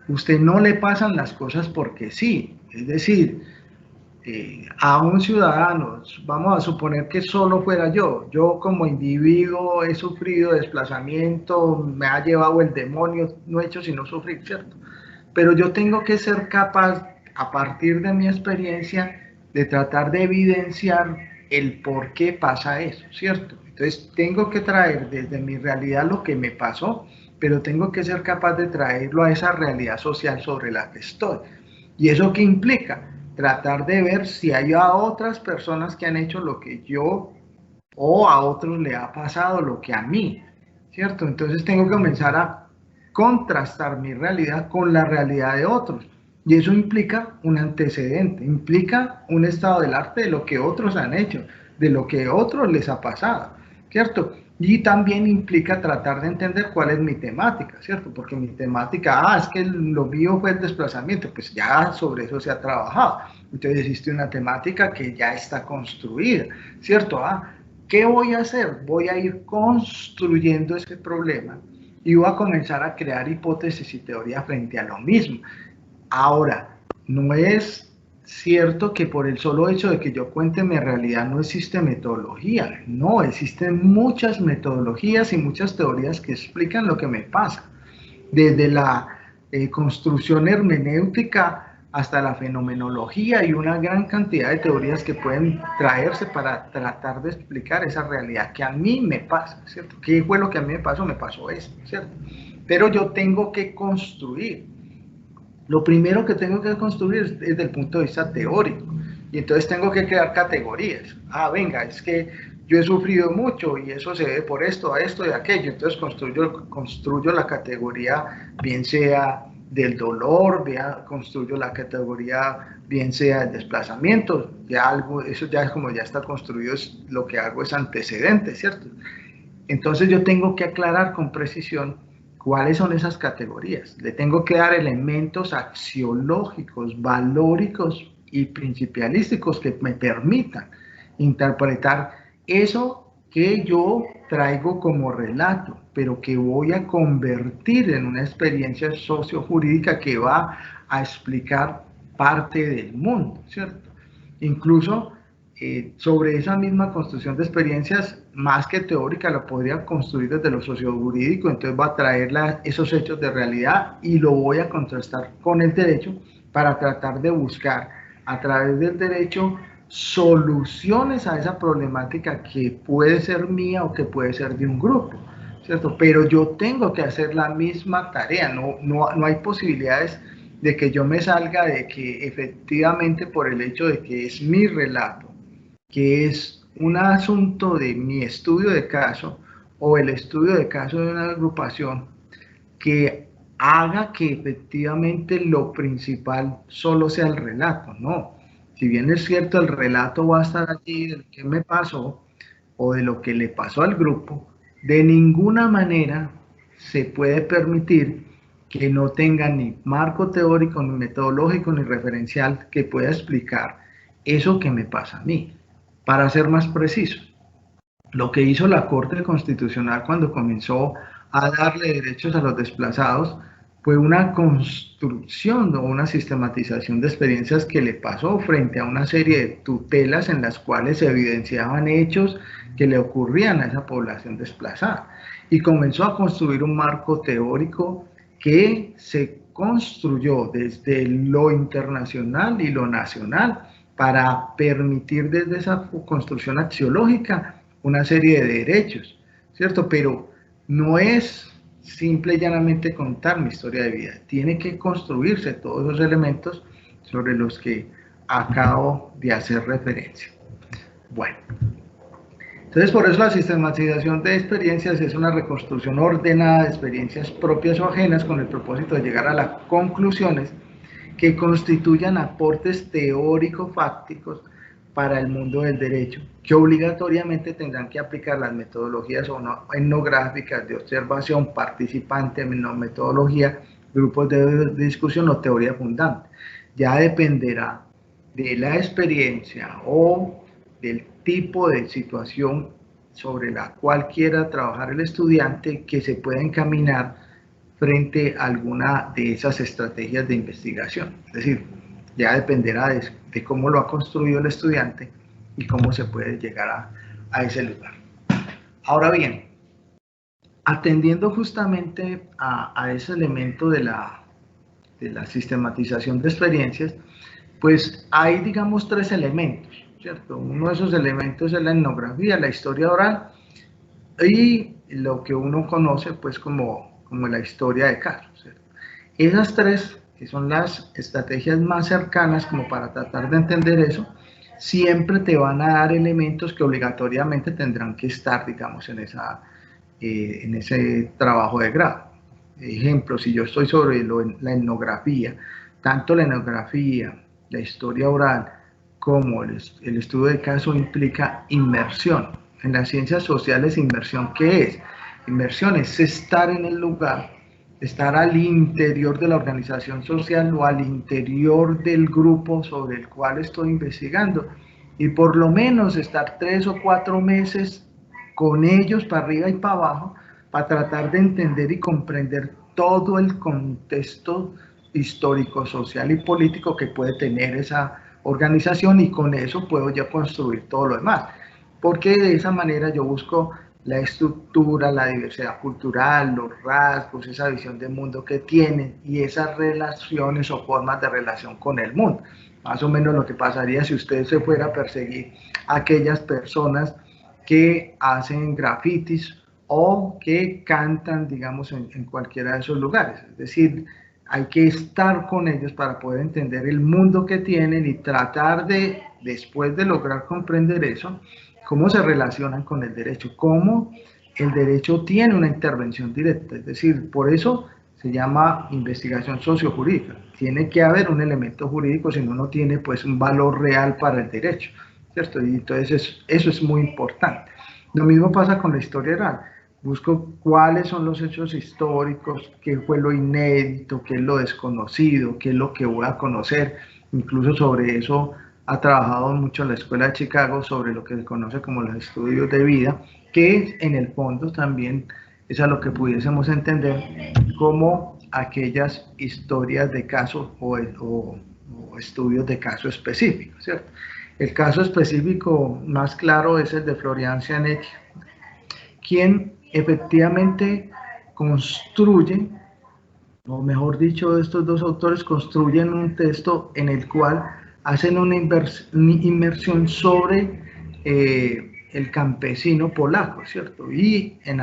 usted no le pasan las cosas porque sí. Es decir, a un ciudadano, vamos a suponer que solo fuera yo como individuo he sufrido desplazamiento, me ha llevado el demonio, no he hecho sino sufrir, ¿cierto? Pero yo tengo que ser capaz, a partir de mi experiencia, de tratar de evidenciar el por qué pasa eso, ¿cierto? Entonces tengo que traer desde mi realidad lo que me pasó, pero tengo que ser capaz de traerlo a esa realidad social sobre la que estoy. ¿Y eso qué implica? Tratar de ver si hay otras personas que han hecho lo que yo o a otros le ha pasado lo que a mí, ¿cierto? Entonces tengo que comenzar a contrastar mi realidad con la realidad de otros. Y eso implica un antecedente, implica un estado del arte de lo que otros han hecho, de lo que a otros les ha pasado, ¿cierto? Y también implica tratar de entender cuál es mi temática, ¿cierto? Porque mi temática, es que lo mío fue el desplazamiento, pues ya sobre eso se ha trabajado. Entonces existe una temática que ya está construida, ¿cierto? ¿Qué voy a hacer? Voy a ir construyendo ese problema y voy a comenzar a crear hipótesis y teorías frente a lo mismo. Ahora, no es cierto que por el solo hecho de que yo cuente mi realidad no existe metodología. No, existen muchas metodologías y muchas teorías que explican lo que me pasa. Desde la construcción hermenéutica hasta la fenomenología y una gran cantidad de teorías que pueden traerse para tratar de explicar esa realidad que a mí me pasa, ¿cierto? ¿Qué fue lo que a mí me pasó? Me pasó esto, ¿cierto? Pero yo tengo que construir. Lo primero que tengo que construir es desde el punto de vista teórico. Y entonces tengo que crear categorías. Venga, es que yo he sufrido mucho y eso se debe por esto, a esto y a aquello. Entonces construyo la categoría, bien sea del dolor, construyo la categoría, bien sea del desplazamiento. Ya algo, eso ya es como ya está construido, lo que hago es antecedente, ¿cierto? Entonces yo tengo que aclarar con precisión cuáles son esas categorías. Le tengo que dar elementos axiológicos, valóricos y principialísticos que me permitan interpretar eso que yo traigo como relato, pero que voy a convertir en una experiencia sociojurídica que va a explicar parte del mundo, ¿cierto? Incluso sobre esa misma construcción de experiencias, más que teórica, la podría construir desde lo sociojurídico, entonces va a traer esos hechos de realidad y lo voy a contrastar con el derecho para tratar de buscar a través del derecho soluciones a esa problemática que puede ser mía o que puede ser de un grupo, ¿cierto? Pero yo tengo que hacer la misma tarea, no hay posibilidades de que yo me salga de que efectivamente por el hecho de que es mi relato, que es un asunto de mi estudio de caso o el estudio de caso de una agrupación, que haga que efectivamente lo principal solo sea el relato, no. Si bien es cierto, el relato va a estar allí de qué me pasó o de lo que le pasó al grupo, de ninguna manera se puede permitir que no tenga ni marco teórico, ni metodológico, ni referencial que pueda explicar eso que me pasa a mí. Para ser más preciso, lo que hizo la Corte Constitucional cuando comenzó a darle derechos a los desplazados fue una construcción o una sistematización de experiencias que le pasó frente a una serie de tutelas en las cuales se evidenciaban hechos que le ocurrían a esa población desplazada. Y comenzó a construir un marco teórico que se construyó desde lo internacional y lo nacional para permitir desde esa construcción axiológica una serie de derechos, ¿cierto? Pero no es simple y llanamente contar mi historia de vida, tiene que construirse todos esos elementos sobre los que acabo de hacer referencia. Bueno, entonces por eso la sistematización de experiencias es una reconstrucción ordenada de experiencias propias o ajenas con el propósito de llegar a las conclusiones que constituyan aportes teórico-fácticos para el mundo del derecho, que obligatoriamente tendrán que aplicar las metodologías etnográficas de observación, participante, metodología, grupos de discusión o teoría fundante. Ya dependerá de la experiencia o del tipo de situación sobre la cual quiera trabajar el estudiante que se pueda encaminar frente a alguna de esas estrategias de investigación. Es decir, ya dependerá de cómo lo ha construido el estudiante y cómo se puede llegar a ese lugar. Ahora bien, atendiendo justamente a ese elemento de la sistematización de experiencias, pues hay, digamos, tres elementos, ¿cierto? Uno de esos elementos es la etnografía, la historia oral y lo que uno conoce pues como la historia de casos, ¿cierto? Esas tres, que son las estrategias más cercanas como para tratar de entender eso, siempre te van a dar elementos que obligatoriamente tendrán que estar, digamos, en ese trabajo de grado. Ejemplo, si yo estoy sobre la etnografía, tanto la etnografía, la historia oral, como el estudio de caso implica inmersión. En las ciencias sociales, inmersión, ¿qué es? Inmersión es estar en el lugar, estar al interior de la organización social o al interior del grupo sobre el cual estoy investigando, y por lo menos estar 3 o 4 meses con ellos para arriba y para abajo, para tratar de entender y comprender todo el contexto histórico, social y político que puede tener esa organización, y con eso puedo ya construir todo lo demás, porque de esa manera yo busco la estructura, la diversidad cultural, los rasgos, esa visión del mundo que tienen y esas relaciones o formas de relación con el mundo. Más o menos lo que pasaría si usted se fuera a perseguir a aquellas personas que hacen grafitis o que cantan, digamos, en cualquiera de esos lugares. Es decir, hay que estar con ellos para poder entender el mundo que tienen y tratar de, después de lograr comprender eso, cómo se relacionan con el derecho, cómo el derecho tiene una intervención directa. Es decir, por eso se llama investigación sociojurídica. Tiene que haber un elemento jurídico, si no, no tiene pues un valor real para el derecho, ¿cierto? Y entonces eso es muy importante. Lo mismo pasa con la historia oral. Busco cuáles son los hechos históricos, qué fue lo inédito, qué es lo desconocido, qué es lo que voy a conocer. Incluso sobre eso ha trabajado mucho la Escuela de Chicago, sobre lo que se conoce como los estudios de vida, que en el fondo también es a lo que pudiésemos entender como aquellas historias de caso o estudios de caso específico, ¿cierto? El caso específico más claro es el de Florian Cianetti, quien efectivamente construye, o mejor dicho, estos dos autores construyen un texto en el cual hacen una inmersión sobre el campesino polaco, ¿cierto? Y en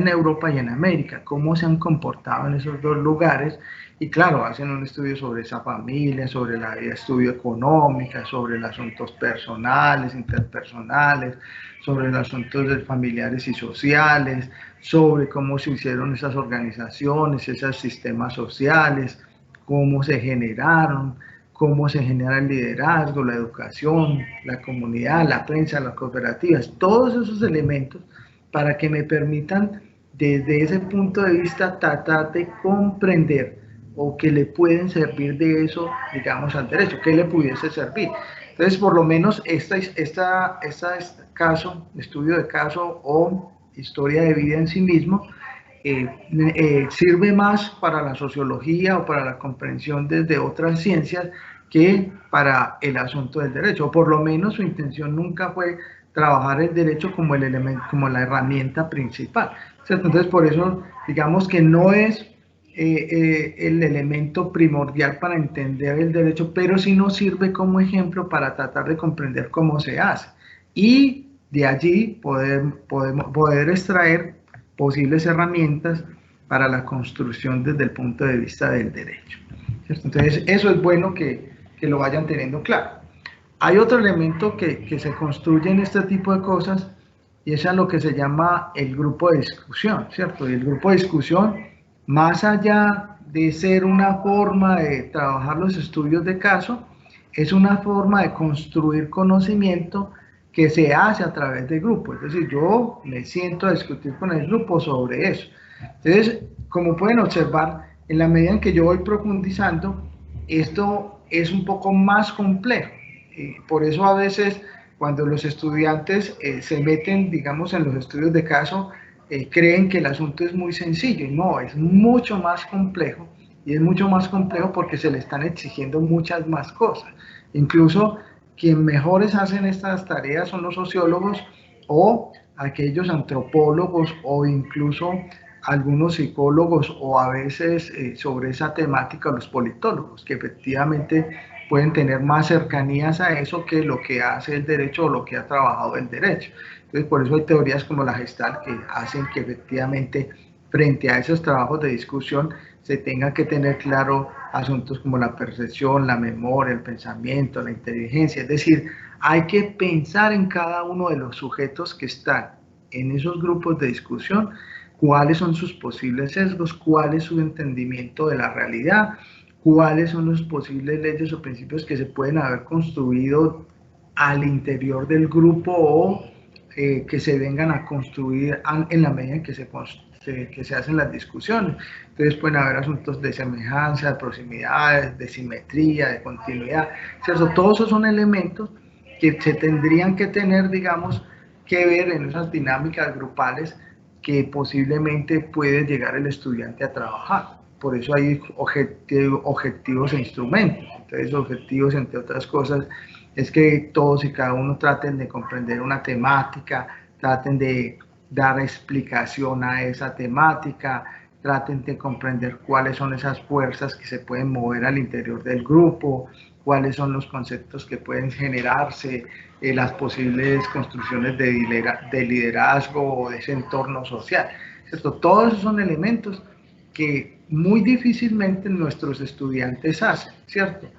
Europa y en América, cómo se han comportado en esos dos lugares. Y claro, hacen un estudio sobre esa familia, sobre la vida, estudio económica, sobre los asuntos personales, interpersonales, sobre los asuntos familiares y sociales, sobre cómo se hicieron esas organizaciones, esos sistemas sociales, cómo se generaron, cómo se genera el liderazgo, la educación, la comunidad, la prensa, las cooperativas, todos esos elementos para que me permitan desde ese punto de vista tratar de comprender o que le pueden servir de eso, digamos, al derecho, que le pudiese servir. Entonces, por lo menos caso, estudio de caso o historia de vida en sí mismo, sirve más para la sociología o para la comprensión desde otras ciencias que para el asunto del derecho, o por lo menos su intención nunca fue trabajar el derecho como el elemento, como la herramienta principal, ¿cierto? Entonces, por eso, digamos que no es el elemento primordial para entender el derecho, pero sí nos sirve como ejemplo para tratar de comprender cómo se hace, y de allí poder extraer posibles herramientas para la construcción desde el punto de vista del derecho, ¿cierto? Entonces, eso es bueno que lo vayan teniendo claro. Hay otro elemento que se construye en este tipo de cosas, y es a lo que se llama el grupo de discusión, ¿cierto? Y el grupo de discusión, más allá de ser una forma de trabajar los estudios de caso, es una forma de construir conocimiento que se hace a través de grupos. Es decir, yo me siento a discutir con el grupo sobre eso. Entonces, como pueden observar, en la medida en que yo voy profundizando, esto es un poco más complejo. Por eso a veces cuando los estudiantes se meten, digamos, en los estudios de caso, creen que el asunto es muy sencillo, y no, es mucho más complejo, y es mucho más complejo porque se le están exigiendo muchas más cosas. Incluso quienes mejores hacen estas tareas son los sociólogos o aquellos antropólogos o incluso algunos psicólogos, o a veces sobre esa temática los politólogos, que efectivamente pueden tener más cercanías a eso que lo que hace el derecho o lo que ha trabajado el derecho. Entonces, por eso hay teorías como la Gestalt que hacen que efectivamente frente a esos trabajos de discusión se tenga que tener claro asuntos como la percepción, la memoria, el pensamiento, la inteligencia. Es decir, Hay que pensar en cada uno de los sujetos que están en esos grupos de discusión, cuáles son sus posibles sesgos, cuál es su entendimiento de la realidad, cuáles son los posibles leyes o principios que se pueden haber construido al interior del grupo o que se vengan a construir en la medida en que se hacen las discusiones. Entonces pueden haber asuntos de semejanza, de proximidades, de simetría, de continuidad, ¿cierto? Todos esos son elementos que se tendrían que tener, digamos, que ver en esas dinámicas grupales que posiblemente puede llegar el estudiante a trabajar. Por eso hay objetivos e instrumentos. Entonces, objetivos, entre otras cosas, es que todos y cada uno traten de comprender una temática, traten de dar explicación a esa temática, traten de comprender cuáles son esas fuerzas que se pueden mover al interior del grupo, cuáles son los conceptos que pueden generarse, las posibles construcciones de liderazgo o de ese entorno social, ¿cierto? Todos esos son elementos que muy difícilmente nuestros estudiantes hacen, ¿cierto?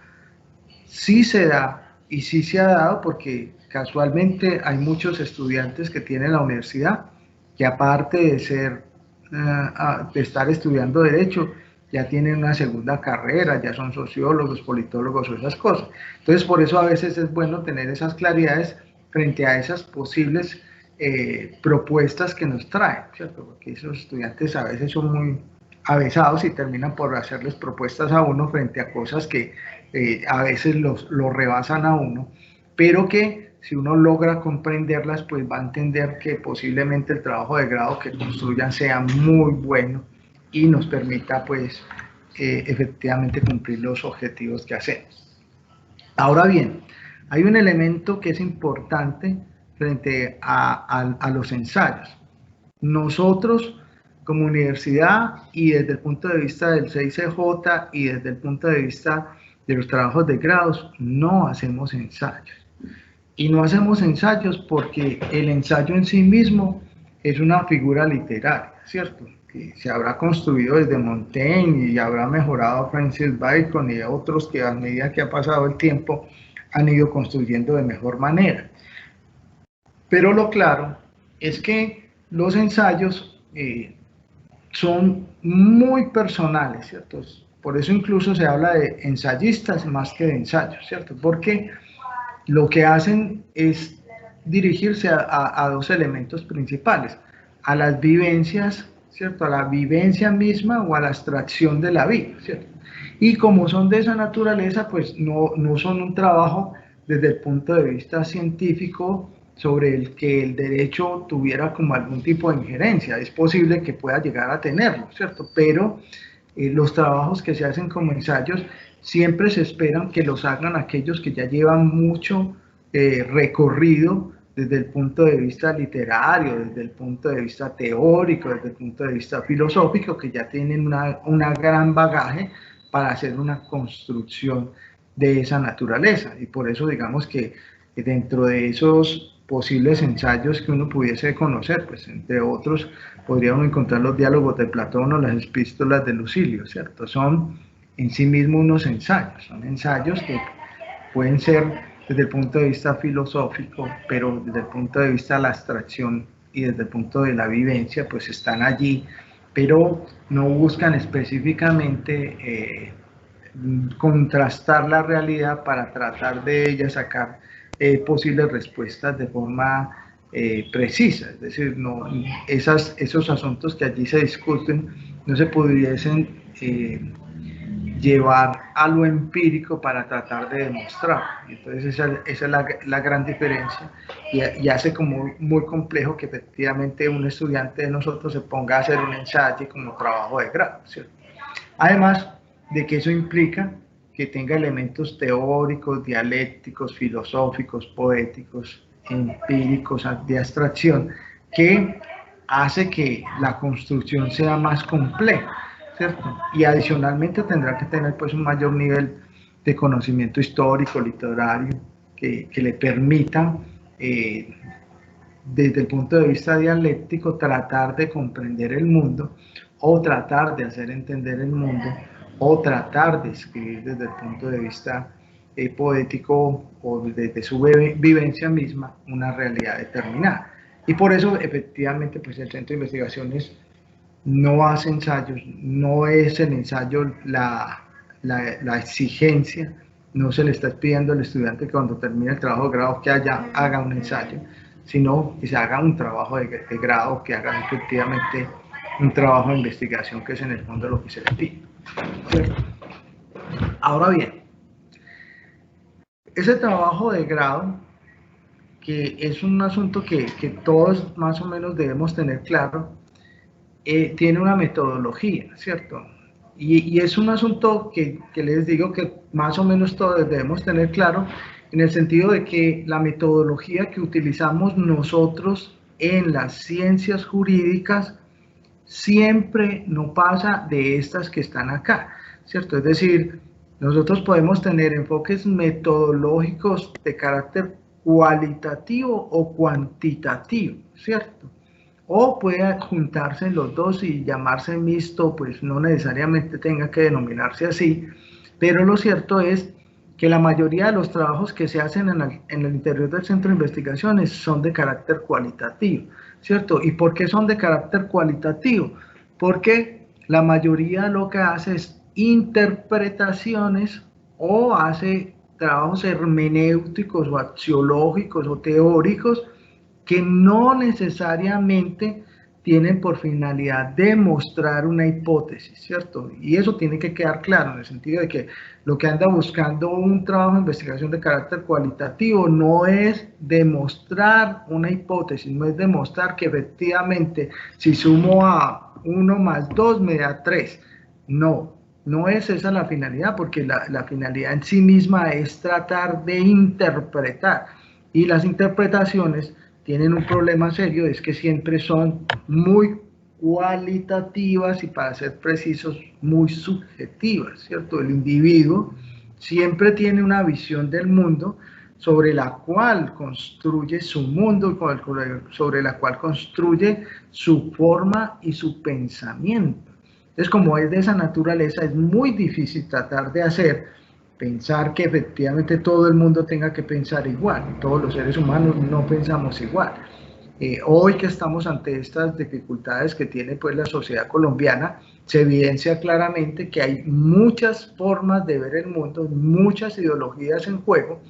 Sí se da y sí se ha dado porque casualmente hay muchos estudiantes que tienen la universidad que aparte de estar estudiando Derecho, ya tienen una segunda carrera, ya son sociólogos, politólogos o esas cosas. Entonces, por eso a veces es bueno tener esas claridades frente a esas posibles propuestas que nos traen, ¿cierto? Porque esos estudiantes a veces son muy avesados y terminan por hacerles propuestas a uno frente a cosas que a veces lo rebasan a uno, pero que si uno logra comprenderlas, pues va a entender que posiblemente el trabajo de grado que construyan sea muy bueno y nos permita, pues, efectivamente cumplir los objetivos que hacemos. Ahora bien, hay un elemento que es importante frente a los ensayos. Nosotros, como universidad y desde el punto de vista del CICJ y desde el punto de vista de los trabajos de grados, no hacemos ensayos. Y no hacemos ensayos porque el ensayo en sí mismo es una figura literaria, ¿cierto? Que se habrá construido desde Montaigne y habrá mejorado Francis Bacon y otros que a medida que ha pasado el tiempo han ido construyendo de mejor manera. Pero lo claro es que los ensayos son muy personales, ¿cierto? Por eso incluso se habla de ensayistas más que de ensayos, ¿cierto? Porque lo que hacen es dirigirse a dos elementos principales, a las vivencias, ¿cierto? A la vivencia misma o a la abstracción de la vida, ¿cierto? Y como son de esa naturaleza, pues no son un trabajo desde el punto de vista científico sobre el que el derecho tuviera como algún tipo de injerencia. Es posible que pueda llegar a tenerlo, ¿cierto? Pero los trabajos que se hacen como ensayos siempre se esperan que los hagan aquellos que ya llevan mucho recorrido desde el punto de vista literario, desde el punto de vista teórico, desde el punto de vista filosófico, que ya tienen una gran bagaje para hacer una construcción de esa naturaleza. Y por eso digamos que dentro de esos posibles ensayos que uno pudiese conocer, pues entre otros podríamos encontrar los diálogos de Platón o las epístolas de Lucilio, ¿cierto? Son en sí mismos unos ensayos, son ensayos que pueden ser desde el punto de vista filosófico, pero desde el punto de vista de la abstracción y desde el punto de la vivencia, pues están allí, pero no buscan específicamente contrastar la realidad para tratar de ella sacar posibles respuestas de forma precisa, es decir, esos asuntos que allí se discuten no se pudiesen llevar a lo empírico para tratar de demostrar. Entonces esa es la gran diferencia y hace como muy complejo que efectivamente un estudiante de nosotros se ponga a hacer un ensayo como trabajo de grado, ¿cierto? Además de que eso implica que tenga elementos teóricos, dialécticos, filosóficos, poéticos, empíricos, de abstracción, que hace que la construcción sea más compleja, ¿cierto? Y adicionalmente tendrá que tener pues un mayor nivel de conocimiento histórico, literario, que le permita, desde el punto de vista dialéctico, tratar de comprender el mundo o tratar de hacer entender el mundo o tratar de escribir desde el punto de vista poético o desde su vivencia misma una realidad determinada. Y por eso efectivamente pues el Centro de Investigaciones no hace ensayos, no es el ensayo la exigencia, no se le está pidiendo al estudiante que cuando termine el trabajo de grado que haga un ensayo, sino que se haga un trabajo de grado, que haga efectivamente un trabajo de investigación, que es en el fondo lo que se le pide. ¿Cierto? Ahora bien, ese trabajo de grado, que es un asunto que todos más o menos debemos tener claro, tiene una metodología, ¿cierto? Y es un asunto que les digo que más o menos todos debemos tener claro, en el sentido de que la metodología que utilizamos nosotros en las ciencias jurídicas siempre no pasa de estas que están acá, ¿cierto? Es decir, nosotros podemos tener enfoques metodológicos de carácter cualitativo o cuantitativo, ¿cierto? O puede juntarse los dos y llamarse mixto, pues no necesariamente tenga que denominarse así, pero lo cierto es que la mayoría de los trabajos que se hacen en el interior del centro de investigaciones son de carácter cualitativo, ¿cierto? ¿Y por qué son de carácter cualitativo? Porque la mayoría lo que hace es interpretaciones o hace trabajos hermenéuticos o axiológicos o teóricos que no necesariamente tienen por finalidad demostrar una hipótesis, ¿cierto? Y eso tiene que quedar claro en el sentido de que lo que anda buscando un trabajo de investigación de carácter cualitativo no es demostrar una hipótesis, no es demostrar que efectivamente si sumo a 1 más 2 me da 3. No, no es esa la finalidad, porque la finalidad en sí misma es tratar de interpretar, y las interpretaciones tienen un problema serio, es que siempre son muy cualitativas y, para ser precisos, muy subjetivas, ¿cierto? El individuo siempre tiene una visión del mundo sobre la cual construye su mundo, sobre la cual construye su forma y su pensamiento. Entonces, como es de esa naturaleza, es muy difícil tratar de pensar que efectivamente todo el mundo tenga que pensar igual. Todos los seres humanos no pensamos igual. Hoy que estamos ante estas dificultades que tiene pues la sociedad colombiana, se evidencia claramente que hay muchas formas de ver el mundo, muchas ideologías en juego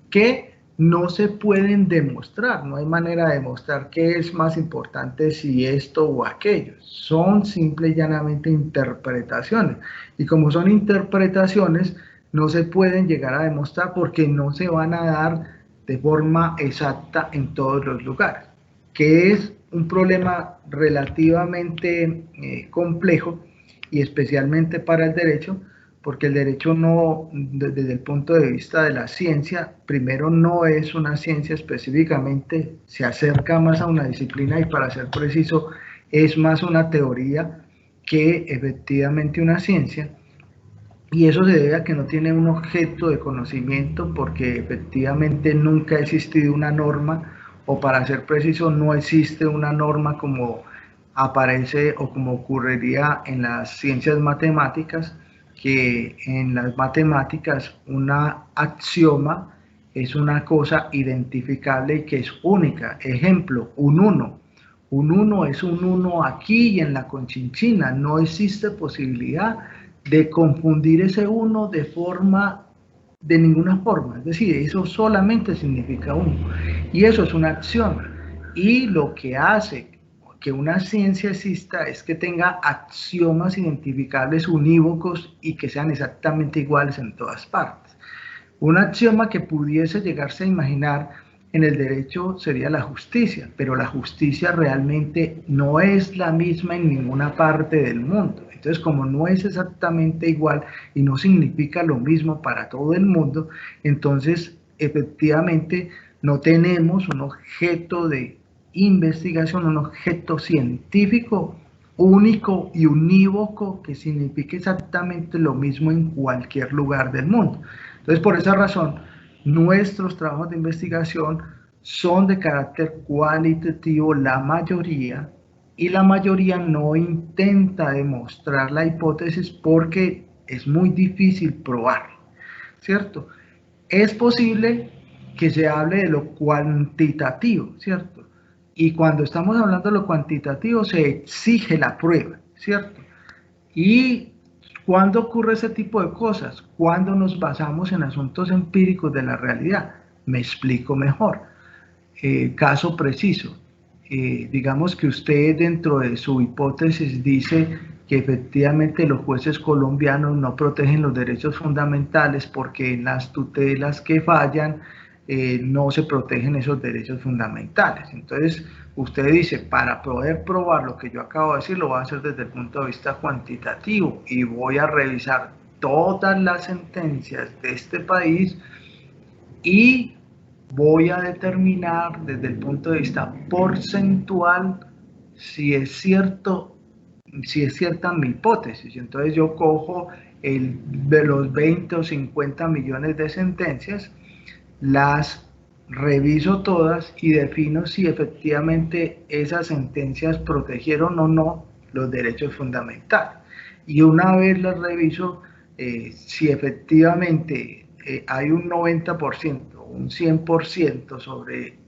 que no se pueden demostrar. No hay manera de demostrar qué es más importante, si esto o aquello. Son simple y llanamente interpretaciones. Y como son interpretaciones, no se pueden llegar a demostrar porque no se van a dar de forma exacta en todos los lugares, que es un problema relativamente complejo, y especialmente para el derecho, porque el derecho no, desde el punto de vista de la ciencia, primero no es una ciencia específicamente, se acerca más a una disciplina y, para ser preciso, es más una teoría que efectivamente una ciencia. Y eso se debe a que no tiene un objeto de conocimiento, porque efectivamente nunca ha existido una norma, o, para ser preciso, no existe una norma como aparece o como ocurriría en las ciencias matemáticas, que en las matemáticas una axioma es una cosa identificable y que es única. Ejemplo, un 1. Un 1 es un 1 aquí y en la Conchinchina. No existe posibilidad de confundir ese 1 de ninguna forma. Es decir, eso solamente significa 1. Y eso es una axioma. Y lo que hace que una ciencia exista es que tenga axiomas identificables unívocos y que sean exactamente iguales en todas partes. Un axioma que pudiese llegarse a imaginar en el derecho sería la justicia, pero la justicia realmente no es la misma en ninguna parte del mundo. Entonces, como no es exactamente igual y no significa lo mismo para todo el mundo, entonces efectivamente no tenemos un objeto de investigación, un objeto científico único y unívoco que signifique exactamente lo mismo en cualquier lugar del mundo. Entonces, por esa razón, nuestros trabajos de investigación son de carácter cualitativo, la mayoría, y la mayoría no intenta demostrar la hipótesis porque es muy difícil probar, ¿cierto? es posible que se hable de lo cuantitativo, ¿cierto? Y cuando estamos hablando de lo cuantitativo se exige la prueba, ¿cierto? ¿Y cuándo ocurre ese tipo de cosas? Cuando nos basamos en asuntos empíricos de la realidad. Me explico mejor. Caso preciso. Digamos que usted dentro de su hipótesis dice que efectivamente los jueces colombianos no protegen los derechos fundamentales porque en las tutelas que fallan no se protegen esos derechos fundamentales. Entonces, usted dice, para poder probar lo que yo acabo de decir, lo voy a hacer desde el punto de vista cuantitativo y voy a revisar todas las sentencias de este país y voy a determinar desde el punto de vista porcentual si es cierto, si es cierta mi hipótesis. Entonces yo cojo de los 20 o 50 millones de sentencias, las reviso todas y defino si efectivamente esas sentencias protegieron o no los derechos fundamentales. Y una vez las reviso, si efectivamente hay un 90%, un 100% sobre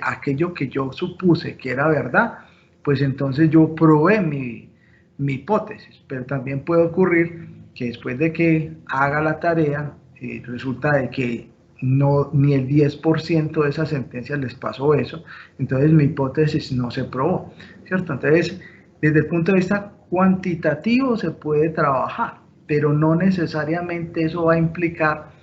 aquello que yo supuse que era verdad, pues entonces yo probé mi hipótesis. Pero también puede ocurrir que después de que haga la tarea, resulta de que no, ni el 10% de esas sentencias les pasó eso, entonces mi hipótesis no se probó, ¿cierto? Entonces, desde el punto de vista cuantitativo se puede trabajar, pero no necesariamente eso va a implicar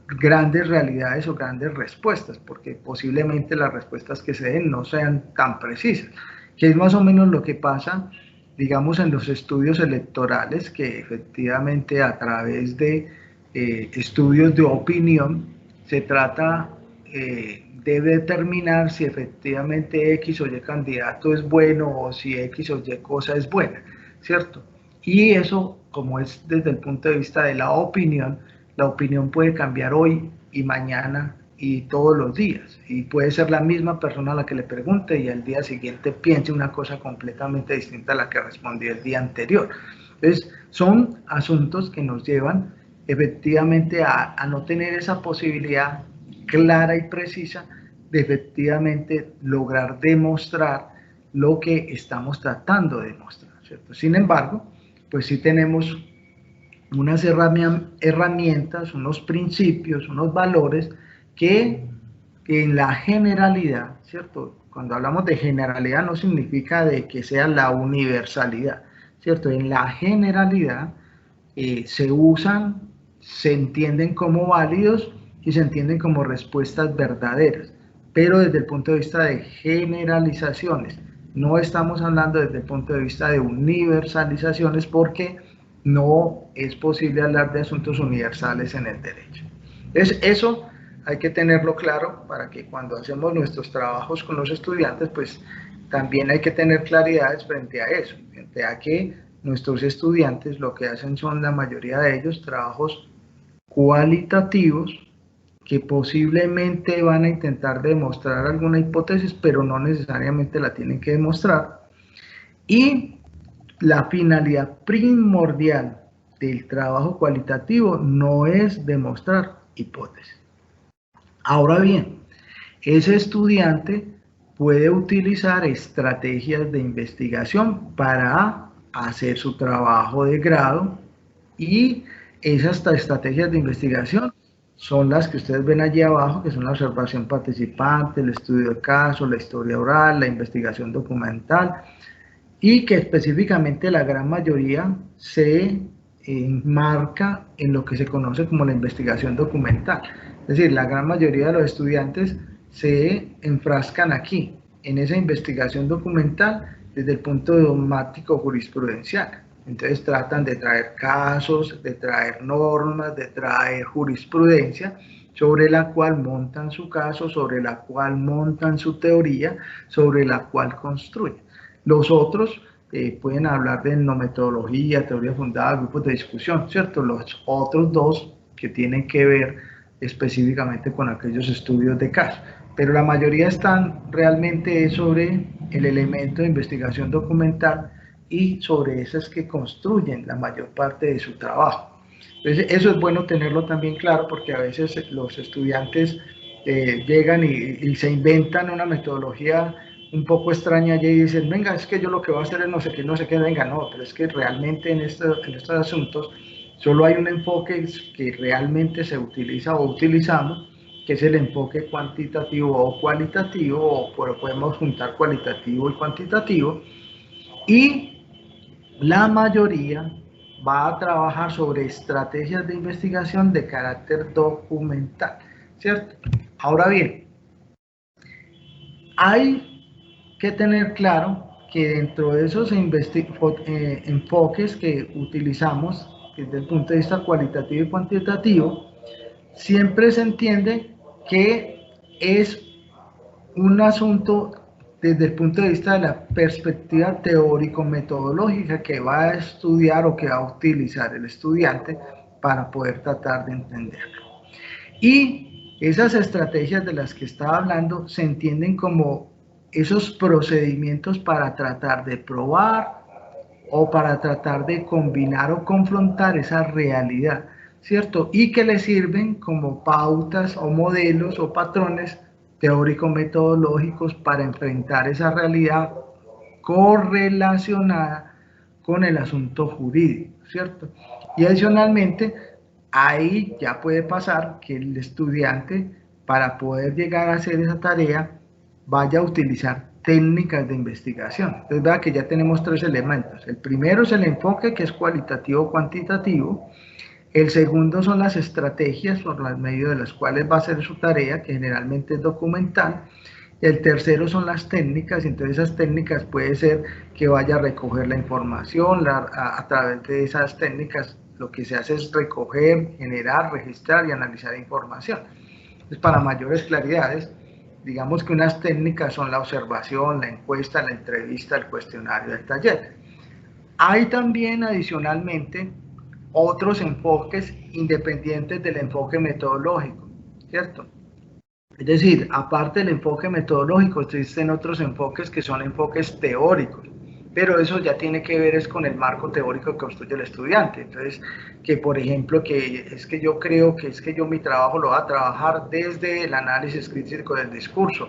grandes realidades o grandes respuestas, porque posiblemente las respuestas que se den no sean tan precisas, que es más o menos lo que pasa, digamos, en los estudios electorales, que efectivamente a través de estudios de opinión se trata de determinar si efectivamente X o Y candidato es bueno o si X o Y cosa es buena, ¿cierto? Y eso, como es desde el punto de vista de la opinión puede cambiar hoy y mañana y todos los días. Y puede ser la misma persona a la que le pregunte y al día siguiente piense una cosa completamente distinta a la que respondió el día anterior. Entonces, son asuntos que nos llevan efectivamente a no tener esa posibilidad clara y precisa de efectivamente lograr demostrar lo que estamos tratando de demostrar, ¿cierto? Sin embargo, pues sí tenemos unas herramientas, unos principios, unos valores que en la generalidad, ¿cierto? Cuando hablamos de generalidad no significa de que sea la universalidad, ¿cierto? En la generalidad se usan, se entienden como válidos y se entienden como respuestas verdaderas, pero desde el punto de vista de generalizaciones. No estamos hablando desde el punto de vista de universalizaciones porque no es posible hablar de asuntos universales en el derecho. Entonces, eso hay que tenerlo claro para que cuando hacemos nuestros trabajos con los estudiantes, pues también hay que tener claridades frente a eso, frente a que nuestros estudiantes lo que hacen son, la mayoría de ellos, trabajos cualitativos que posiblemente van a intentar demostrar alguna hipótesis, pero no necesariamente la tienen que demostrar. Y la finalidad primordial del trabajo cualitativo no es demostrar hipótesis. Ahora bien, ese estudiante puede utilizar estrategias de investigación para hacer su trabajo de grado y esas estrategias de investigación son las que ustedes ven allí abajo, que son la observación participante, el estudio de caso, la historia oral, la investigación documental, y que específicamente la gran mayoría se enmarca en lo que se conoce como la investigación documental. Es decir, la gran mayoría de los estudiantes se enfrascan aquí, en esa investigación documental desde el punto dogmático jurisprudencial. Entonces tratan de traer casos, de traer normas, de traer jurisprudencia sobre la cual montan su caso, sobre la cual montan su teoría, sobre la cual construyen. Los otros pueden hablar de metodología, teoría fundada, grupos de discusión, ¿cierto? Los otros dos que tienen que ver específicamente con aquellos estudios de caso. Pero la mayoría están realmente sobre el elemento de investigación documental y sobre esas que construyen la mayor parte de su trabajo. Entonces, eso es bueno tenerlo también claro porque a veces los estudiantes llegan y se inventan una metodología un poco extraña y dicen, venga, es que yo lo que voy a hacer es no sé qué, venga, no, pero es que realmente en estos asuntos solo hay un enfoque que realmente se utiliza o utilizamos, que es el enfoque cuantitativo o cualitativo, o podemos juntar cualitativo y cuantitativo, y la mayoría va a trabajar sobre estrategias de investigación de carácter documental, ¿cierto? Ahora bien, hay que tener claro que dentro de esos enfoques que utilizamos desde el punto de vista cualitativo y cuantitativo, siempre se entiende que es un asunto desde el punto de vista de la perspectiva teórico-metodológica que va a estudiar o que va a utilizar el estudiante para poder tratar de entenderlo. Y esas estrategias de las que estaba hablando se entienden como esos procedimientos para tratar de probar o para tratar de combinar o confrontar esa realidad, ¿cierto? Y que le sirven como pautas o modelos o patrones teórico-metodológicos para enfrentar esa realidad correlacionada con el asunto jurídico, ¿cierto? Y adicionalmente, ahí ya puede pasar que el estudiante, para poder llegar a hacer esa tarea, vaya a utilizar técnicas de investigación. Entonces, vea que ya tenemos tres elementos. El primero es el enfoque, que es cualitativo-cuantitativo. El segundo son las estrategias por medio de las cuales va a hacer su tarea, que generalmente es documental. El tercero son las técnicas, entonces esas técnicas puede ser que vaya a recoger la información, a través de esas técnicas lo que se hace es recoger, generar, registrar y analizar información. Entonces, para mayores claridades, digamos que unas técnicas son la observación, la encuesta, la entrevista, el cuestionario, el taller. Hay también adicionalmente otros enfoques independientes del enfoque metodológico, ¿cierto? Es decir, aparte del enfoque metodológico, existen otros enfoques que son enfoques teóricos, pero eso ya tiene que ver es con el marco teórico que construye el estudiante. Entonces, que por ejemplo, que es que yo creo que es que yo mi trabajo lo voy a trabajar desde el análisis crítico del discurso,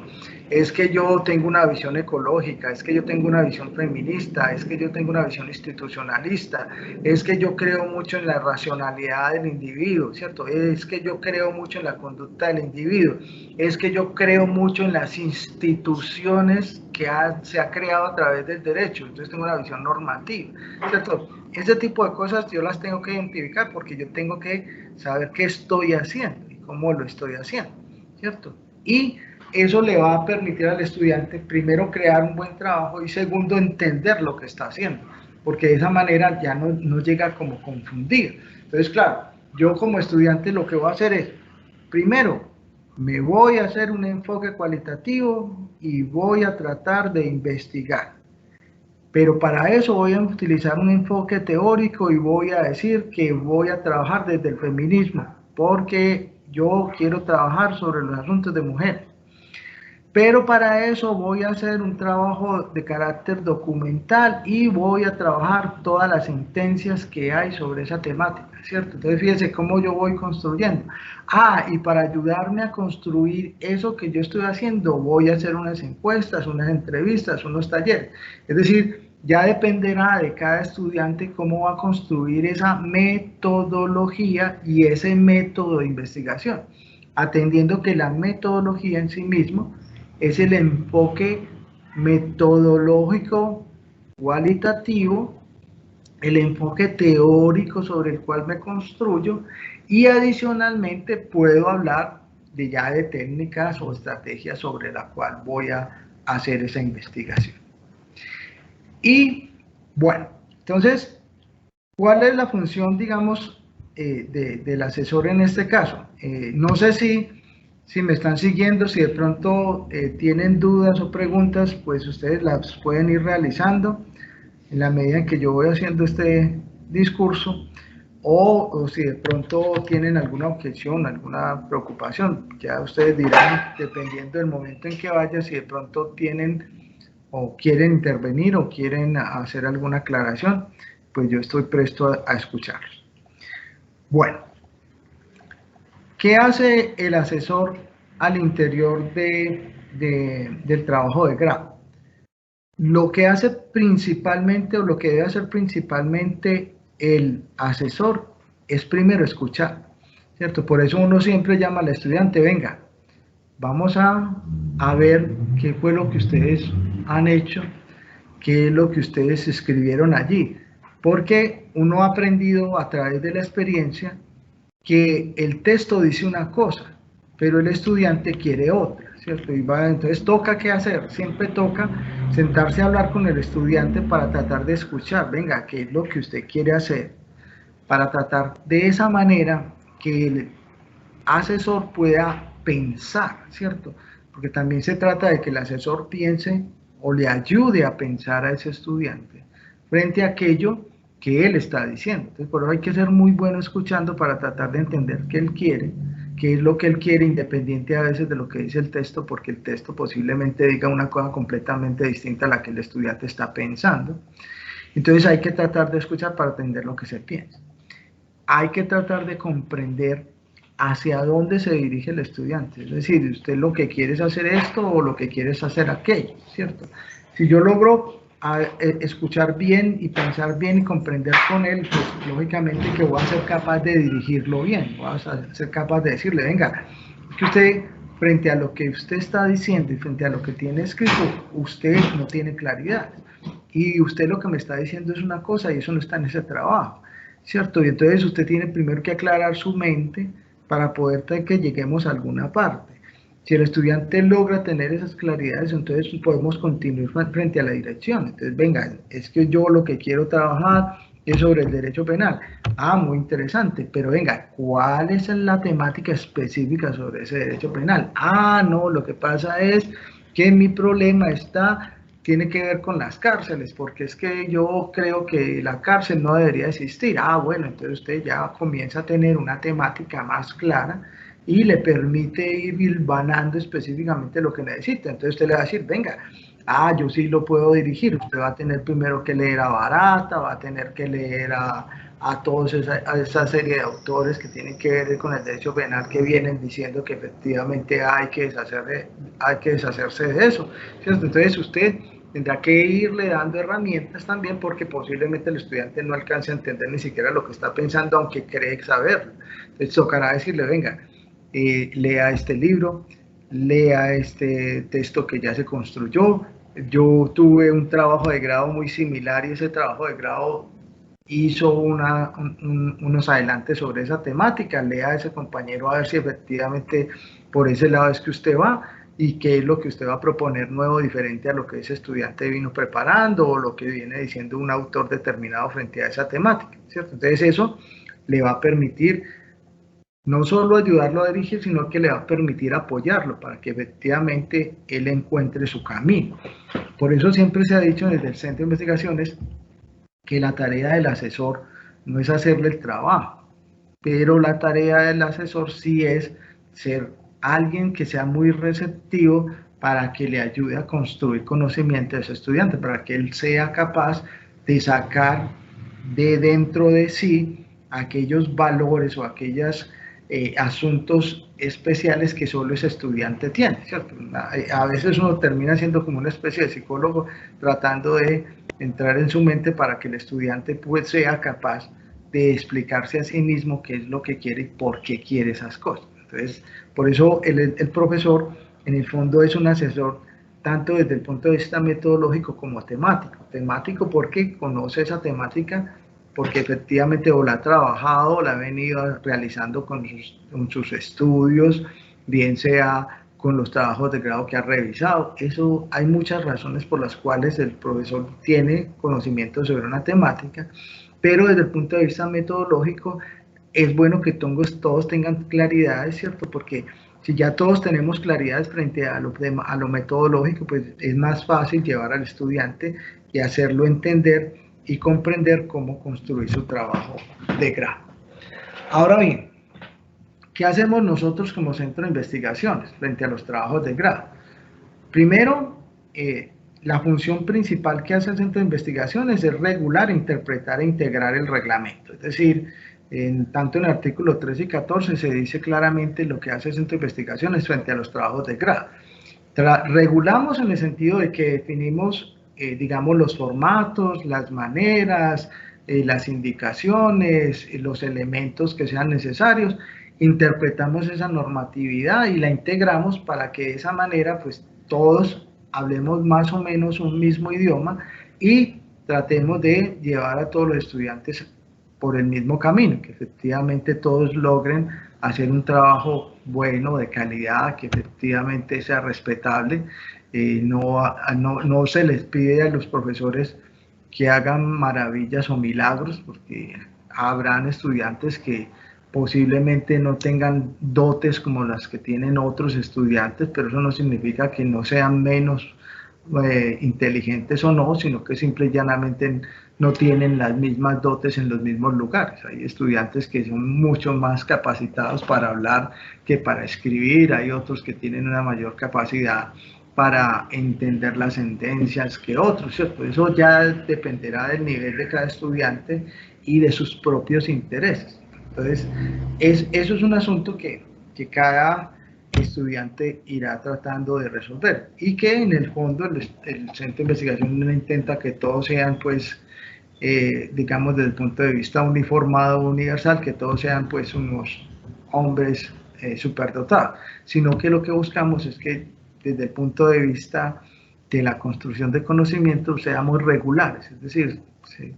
es que yo tengo una visión ecológica, es que yo tengo una visión feminista, es que yo tengo una visión institucionalista, es que yo creo mucho en la racionalidad del individuo, ¿cierto? Es que yo creo mucho en la conducta del individuo, es que yo creo mucho en las instituciones que se ha creado a través del derecho, entonces tengo una visión normativa, ¿cierto? Ese tipo de cosas yo las tengo que identificar porque yo tengo que saber qué estoy haciendo y cómo lo estoy haciendo, ¿cierto? Y eso le va a permitir al estudiante, primero, crear un buen trabajo y segundo, entender lo que está haciendo, porque de esa manera ya no llega como confundir. Entonces, claro, yo como estudiante lo que voy a hacer es, primero, me voy a hacer un enfoque cualitativo y voy a tratar de investigar. Pero para eso voy a utilizar un enfoque teórico y voy a decir que voy a trabajar desde el feminismo, porque yo quiero trabajar sobre los asuntos de mujeres. Pero para eso voy a hacer un trabajo de carácter documental y voy a trabajar todas las sentencias que hay sobre esa temática, ¿cierto? Entonces fíjense cómo yo voy construyendo. Y para ayudarme a construir eso que yo estoy haciendo, voy a hacer unas encuestas, unas entrevistas, unos talleres. Es decir, ya dependerá de cada estudiante cómo va a construir esa metodología y ese método de investigación, atendiendo que la metodología en sí mismo es el enfoque metodológico cualitativo, el enfoque teórico sobre el cual me construyo y adicionalmente puedo hablar de técnicas o estrategias sobre la cual voy a hacer esa investigación. Y bueno, entonces, ¿cuál es la función, digamos, del asesor en este caso? No sé si me están siguiendo, si de pronto tienen dudas o preguntas, pues ustedes las pueden ir realizando en la medida en que yo voy haciendo este discurso, o si de pronto tienen alguna objeción, alguna preocupación, ya ustedes dirán, dependiendo del momento en que vaya, si de pronto tienen o quieren intervenir o quieren hacer alguna aclaración, pues yo estoy presto a escucharlos. Bueno, ¿qué hace el asesor al interior del trabajo de grado? Lo que hace principalmente, o lo que debe hacer principalmente el asesor, es primero escuchar, ¿cierto? Por eso uno siempre llama al estudiante, venga, vamos a ver qué fue lo que ustedes han hecho, qué es lo que ustedes escribieron allí, porque uno ha aprendido a través de la experiencia que el texto dice una cosa, pero el estudiante quiere otra, ¿cierto? Entonces toca qué hacer, siempre toca sentarse a hablar con el estudiante para tratar de escuchar, venga, qué es lo que usted quiere hacer, para tratar de esa manera que el asesor pueda pensar, ¿cierto? Porque también se trata de que el asesor piense o le ayude a pensar a ese estudiante frente a aquello que él está diciendo. Entonces, por eso hay que ser muy bueno escuchando para tratar de entender qué él quiere, qué es lo que él quiere, independiente a veces de lo que dice el texto, porque el texto posiblemente diga una cosa completamente distinta a la que el estudiante está pensando. Entonces hay que tratar de escuchar para entender lo que se piensa. Hay que tratar de comprender hacia dónde se dirige el estudiante. Es decir, usted lo que quiere es hacer esto o lo que quiere es hacer aquello, ¿cierto? Si yo logro escuchar bien y pensar bien y comprender con él, pues lógicamente que voy a ser capaz de dirigirlo bien, voy a ser capaz de decirle, venga, que usted, frente a lo que usted está diciendo y frente a lo que tiene escrito, usted no tiene claridad. Y usted lo que me está diciendo es una cosa y eso no está en ese trabajo, ¿cierto? Y entonces usted tiene primero que aclarar su mente para poder que lleguemos a alguna parte. Si el estudiante logra tener esas claridades, entonces podemos continuar frente a la dirección. Entonces, venga, es que yo lo que quiero trabajar es sobre el derecho penal. Ah, muy interesante, pero venga, ¿cuál es la temática específica sobre ese derecho penal? Ah, no, lo que pasa es que mi problema tiene que ver con las cárceles, porque es que yo creo que la cárcel no debería existir. Ah, bueno, entonces usted ya comienza a tener una temática más clara y le permite ir hilvanando específicamente lo que necesita. Entonces usted le va a decir, venga, yo sí lo puedo dirigir. Usted va a tener primero que leer a Barata, va a tener que leer a toda esa serie de autores que tienen que ver con el derecho penal, que vienen diciendo que efectivamente hay que deshacerse de eso, ¿cierto? Entonces usted tendrá que irle dando herramientas también, porque posiblemente el estudiante no alcance a entender ni siquiera lo que está pensando, aunque cree saberlo. Entonces tocará decirle, venga, lea este libro, lea este texto que ya se construyó. Yo tuve un trabajo de grado muy similar y ese trabajo de grado hizo unos adelantes sobre esa temática. Lea a ese compañero a ver si efectivamente por ese lado es que usted va y qué es lo que usted va a proponer nuevo, diferente a lo que ese estudiante vino preparando o lo que viene diciendo un autor determinado frente a esa temática, ¿cierto? Entonces eso le va a permitir no solo ayudarlo a dirigir, sino que le va a permitir apoyarlo para que efectivamente él encuentre su camino. Por eso siempre se ha dicho desde el Centro de Investigaciones que la tarea del asesor no es hacerle el trabajo, pero la tarea del asesor sí es ser alguien que sea muy receptivo para que le ayude a construir conocimiento de ese estudiante, para que él sea capaz de sacar de dentro de sí aquellos valores o aquellos asuntos especiales que solo ese estudiante tiene, ¿cierto? A veces uno termina siendo como una especie de psicólogo tratando de entrar en su mente para que el estudiante pues sea capaz de explicarse a sí mismo qué es lo que quiere y por qué quiere esas cosas. Entonces, por eso el profesor en el fondo es un asesor tanto desde el punto de vista metodológico como temático. Temático porque conoce esa temática, porque efectivamente o la ha trabajado o la ha venido realizando con sus estudios, bien sea con los trabajos de grado que ha revisado. Eso, hay muchas razones por las cuales el profesor tiene conocimiento sobre una temática, pero desde el punto de vista metodológico es bueno que todos tengan claridades, ¿cierto? Porque si ya todos tenemos claridades frente a lo metodológico, pues es más fácil llevar al estudiante y hacerlo entender y comprender cómo construir su trabajo de grado. Ahora bien, ¿qué hacemos nosotros como centro de investigaciones frente a los trabajos de grado? Primero, la función principal que hace el centro de investigaciones es regular, interpretar e integrar el reglamento. Es decir, Tanto en el artículo 13 y 14 se dice claramente lo que hace el Centro de Investigaciones frente a los trabajos de grado. Regulamos en el sentido de que definimos, digamos, los formatos, las maneras, las indicaciones, los elementos que sean necesarios, interpretamos esa normatividad y la integramos para que de esa manera, pues, todos hablemos más o menos un mismo idioma y tratemos de llevar a todos los estudiantes por el mismo camino, que efectivamente todos logren hacer un trabajo bueno, de calidad, que efectivamente sea respetable. No se les pide a los profesores que hagan maravillas o milagros, porque habrán estudiantes que posiblemente no tengan dotes como las que tienen otros estudiantes, pero eso no significa que no sean menos inteligentes o no, sino que simple y llanamente no tienen las mismas dotes en los mismos lugares. Hay estudiantes que son mucho más capacitados para hablar que para escribir, hay otros que tienen una mayor capacidad para entender las sentencias que otros, ¿cierto? Eso ya dependerá del nivel de cada estudiante y de sus propios intereses. Entonces, eso es un asunto que cada estudiante irá tratando de resolver y que en el fondo el Centro de Investigación no intenta que todos sean, pues, digamos, desde el punto de vista uniformado, universal, que todos sean, pues, unos hombres superdotados, sino que lo que buscamos es que desde el punto de vista de la construcción de conocimiento seamos regulares, es decir,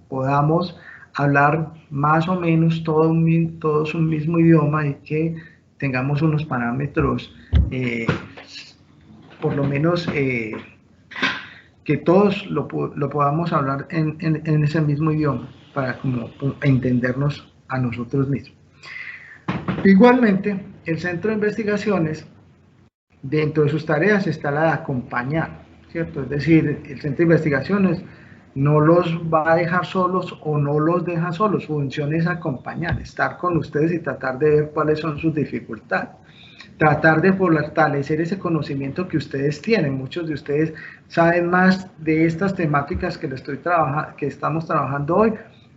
podamos hablar más o menos todos un mismo idioma y que tengamos unos parámetros, por lo menos que todos lo podamos hablar en ese mismo idioma para como entendernos a nosotros mismos. Igualmente, el Centro de Investigaciones, dentro de sus tareas está la de acompañar, ¿cierto? Es decir, el Centro de Investigaciones no los va a dejar solos o no los deja solos, su función es acompañar, estar con ustedes y tratar de ver cuáles son sus dificultades, tratar de fortalecer ese conocimiento que ustedes tienen. Muchos de ustedes saben más de estas temáticas que estamos trabajando hoy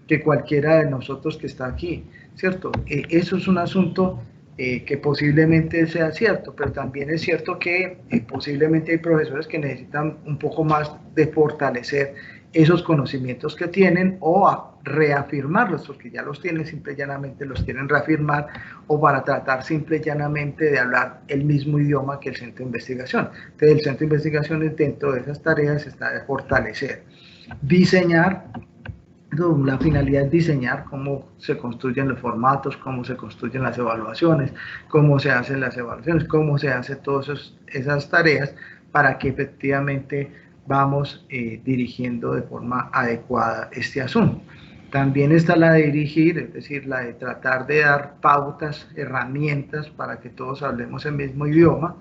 que cualquiera de nosotros que está aquí, ¿cierto? Eso es un asunto que posiblemente sea cierto, pero también es cierto que posiblemente hay profesores que necesitan un poco más de fortalecer esos conocimientos que tienen o a reafirmarlos, porque ya los tienen, simple y llanamente los quieren reafirmar, o para tratar simple y llanamente de hablar el mismo idioma que el Centro de Investigación. Entonces, el Centro de Investigación, dentro de esas tareas, está de fortalecer, diseñar. La finalidad es diseñar cómo se construyen los formatos, cómo se construyen las evaluaciones, cómo se hacen las evaluaciones, cómo se hacen todas esas tareas para que efectivamente vamos dirigiendo de forma adecuada este asunto. También está la de dirigir, es decir, la de tratar de dar pautas, herramientas para que todos hablemos el mismo idioma,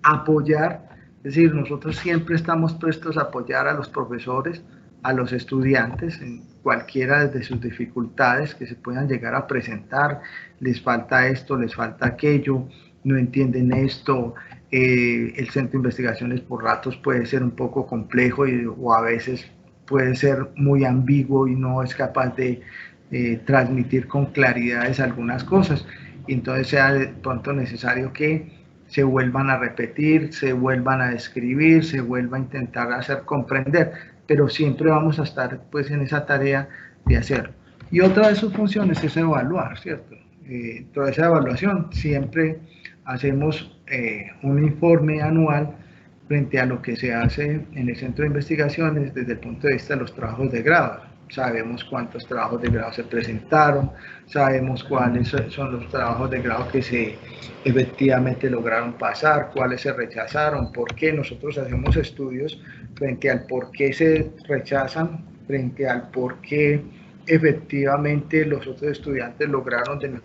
apoyar, es decir, nosotros siempre estamos prestos a apoyar a los profesores, a los estudiantes en cualquiera de sus dificultades que se puedan llegar a presentar, les falta esto, les falta aquello, no entienden esto, el Centro de Investigaciones por ratos puede ser un poco complejo o a veces puede ser muy ambiguo y no es capaz de transmitir con claridad algunas cosas, y entonces sea de pronto necesario que se vuelvan a repetir, se vuelvan a describir, se vuelva a intentar hacer comprender, pero siempre vamos a estar pues en esa tarea de hacerlo. Y otra de sus funciones es evaluar, ¿cierto? Toda esa evaluación siempre hacemos un informe anual frente a lo que se hace en el Centro de Investigaciones desde el punto de vista de los trabajos de grado. Sabemos cuántos trabajos de grado se presentaron, sabemos cuáles son los trabajos de grado que se efectivamente lograron pasar, cuáles se rechazaron, por qué. Nosotros hacemos estudios frente al por qué se rechazan, frente al por qué efectivamente los otros estudiantes lograron de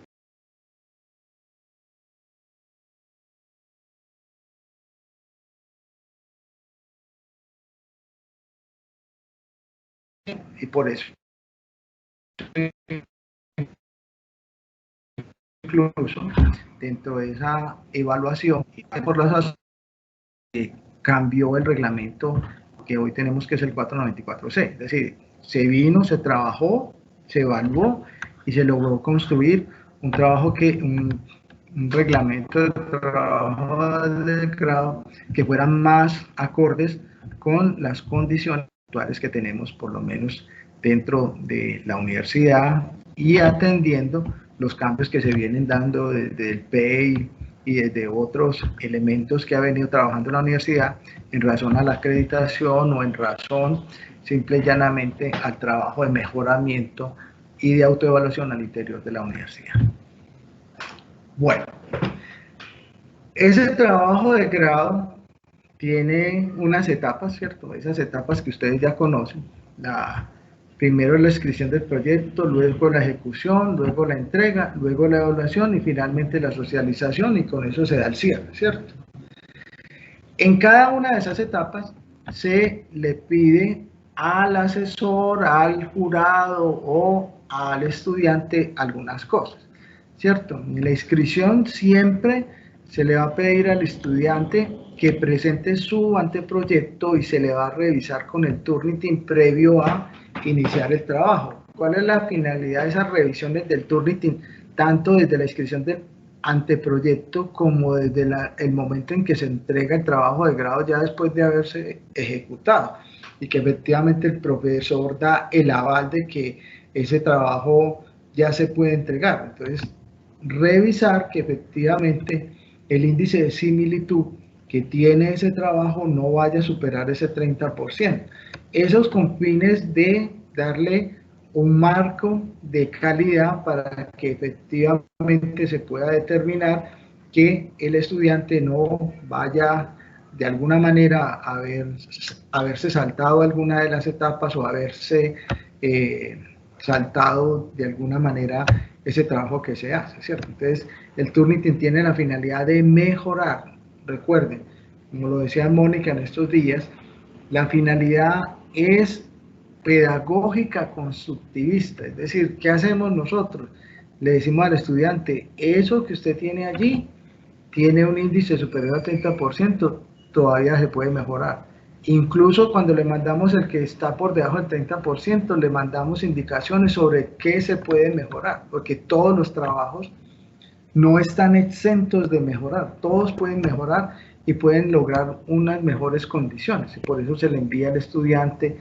y por eso incluso dentro de esa evaluación por las cambió el reglamento que hoy tenemos, que es el 494C, es decir, se vino, se trabajó, se evaluó y se logró construir un trabajo un reglamento de trabajo de grado que fueran más acordes con las condiciones actuales que tenemos, por lo menos dentro de la universidad, y atendiendo los cambios que se vienen dando desde el PEI y desde otros elementos que ha venido trabajando la universidad en razón a la acreditación o en razón simple y llanamente al trabajo de mejoramiento y de autoevaluación al interior de la universidad. Bueno, ese trabajo de grado tiene unas etapas, ¿cierto? Esas etapas que ustedes ya conocen. Primero la inscripción del proyecto, luego la ejecución, luego la entrega, luego la evaluación y finalmente la socialización, y con eso se da el cierre, ¿cierto? En cada una de esas etapas se le pide al asesor, al jurado o al estudiante algunas cosas, ¿cierto? En la inscripción siempre se le va a pedir al estudiante que presente su anteproyecto y se le va a revisar con el Turnitin previo a iniciar el trabajo. ¿Cuál es la finalidad de esas revisiones del Turnitin? Tanto desde la inscripción del anteproyecto como desde el momento en que se entrega el trabajo de grado ya después de haberse ejecutado, y que efectivamente el profesor da el aval de que ese trabajo ya se puede entregar. Entonces, revisar que efectivamente el índice de similitud que tiene ese trabajo no vaya a superar ese 30%. Esos con fines de darle un marco de calidad para que efectivamente se pueda determinar que el estudiante no vaya de alguna manera a haberse saltado alguna de las etapas o haberse saltado de alguna manera ese trabajo que se hace, ¿cierto? Entonces, el Turnitin tiene la finalidad de mejorar. Recuerden, como lo decía Mónica en estos días, la finalidad es pedagógica constructivista, es decir, ¿qué hacemos nosotros? Le decimos al estudiante, eso que usted tiene allí tiene un índice superior al 30%, todavía se puede mejorar. Incluso cuando le mandamos el que está por debajo del 30%, le mandamos indicaciones sobre qué se puede mejorar, porque todos los trabajos no están exentos de mejorar, todos pueden mejorar y pueden lograr unas mejores condiciones, y por eso se le envía al estudiante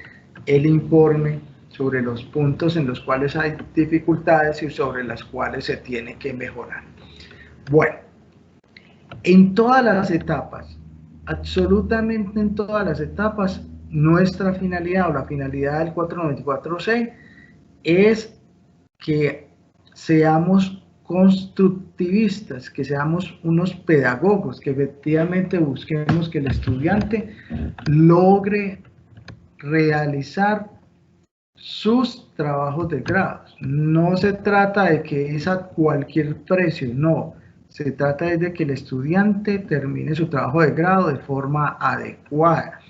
el informe sobre los puntos en los cuales hay dificultades y sobre las cuales se tiene que mejorar. Bueno, en todas las etapas, absolutamente en todas las etapas, nuestra finalidad o la finalidad del 494C es que seamos constructivistas, que seamos unos pedagogos, que efectivamente busquemos que el estudiante logre realizar sus trabajos de grados. No se trata de que es a cualquier precio, no. Se trata de que el estudiante termine su trabajo de grado de forma adecuada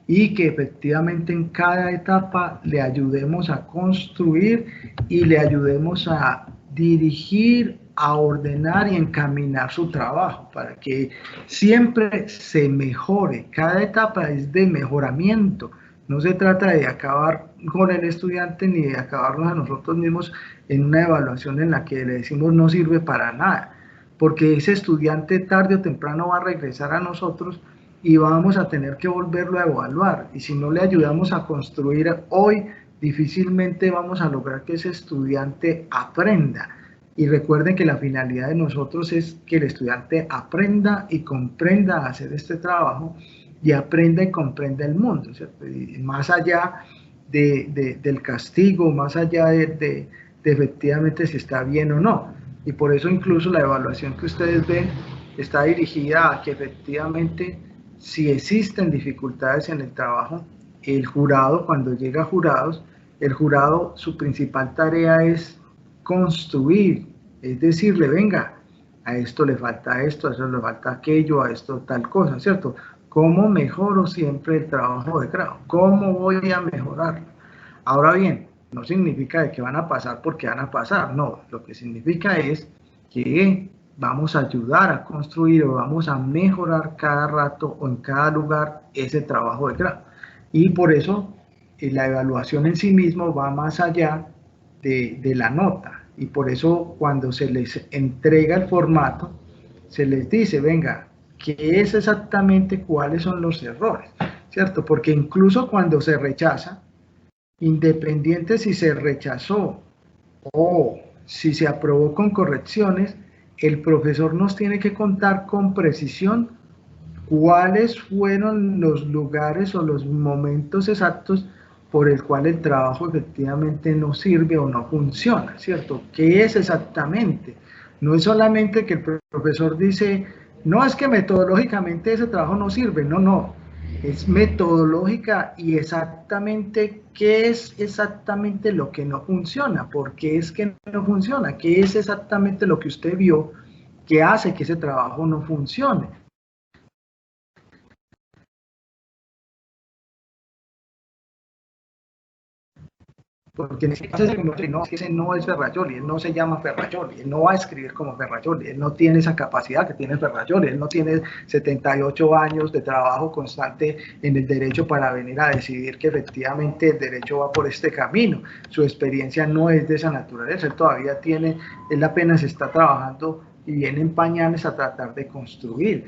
y que efectivamente en cada etapa le ayudemos a construir y le ayudemos a dirigir, a ordenar y encaminar su trabajo para que siempre se mejore. Cada etapa es de mejoramiento. No se trata de acabar con el estudiante ni de acabarnos a nosotros mismos en una evaluación en la que le decimos no sirve para nada, porque ese estudiante tarde o temprano va a regresar a nosotros y vamos a tener que volverlo a evaluar, y si no le ayudamos a construir hoy, difícilmente vamos a lograr que ese estudiante aprenda. Y recuerden que la finalidad de nosotros es que el estudiante aprenda y comprenda a hacer este trabajo y aprenda y comprenda el mundo, ¿cierto? Y más allá del castigo, más allá de efectivamente si está bien o no. Y por eso incluso la evaluación que ustedes ven está dirigida a que efectivamente si existen dificultades en el trabajo, el jurado, cuando llega a jurados, el jurado, su principal tarea es construir, es decirle, venga, a esto le falta esto, a eso le falta aquello, a esto tal cosa, ¿cierto? ¿Cómo mejoro siempre el trabajo de grado? ¿Cómo voy a mejorarlo? Ahora bien, no significa que van a pasar porque van a pasar, no, lo que significa es que vamos a ayudar a construir o vamos a mejorar cada rato o en cada lugar ese trabajo de grado. Y por eso la evaluación en sí mismo va más allá de la nota. Y por eso cuando se les entrega el formato, se les dice, venga, ¿qué es exactamente cuáles son los errores? ¿Cierto? Porque incluso cuando se rechaza, independiente si se rechazó o si se aprobó con correcciones, el profesor nos tiene que contar con precisión cuáles fueron los lugares o los momentos exactos por el cual el trabajo efectivamente no sirve o no funciona, ¿cierto? ¿Qué es exactamente? No es solamente que el profesor dice, no, es que metodológicamente ese trabajo no sirve, no, no, es metodológica y exactamente qué es exactamente lo que no funciona, por qué es que no funciona, qué es exactamente lo que usted vio que hace que ese trabajo no funcione. Porque en ese caso no, es que ese no es Ferrajoli, él no se llama Ferrajoli, él no va a escribir como Ferrajoli, él no tiene esa capacidad que tiene Ferrajoli, él no tiene 78 años de trabajo constante en el derecho para venir a decidir que efectivamente el derecho va por este camino. Su experiencia no es de esa naturaleza, él todavía tiene, él apenas está trabajando y viene en pañales a tratar de construir.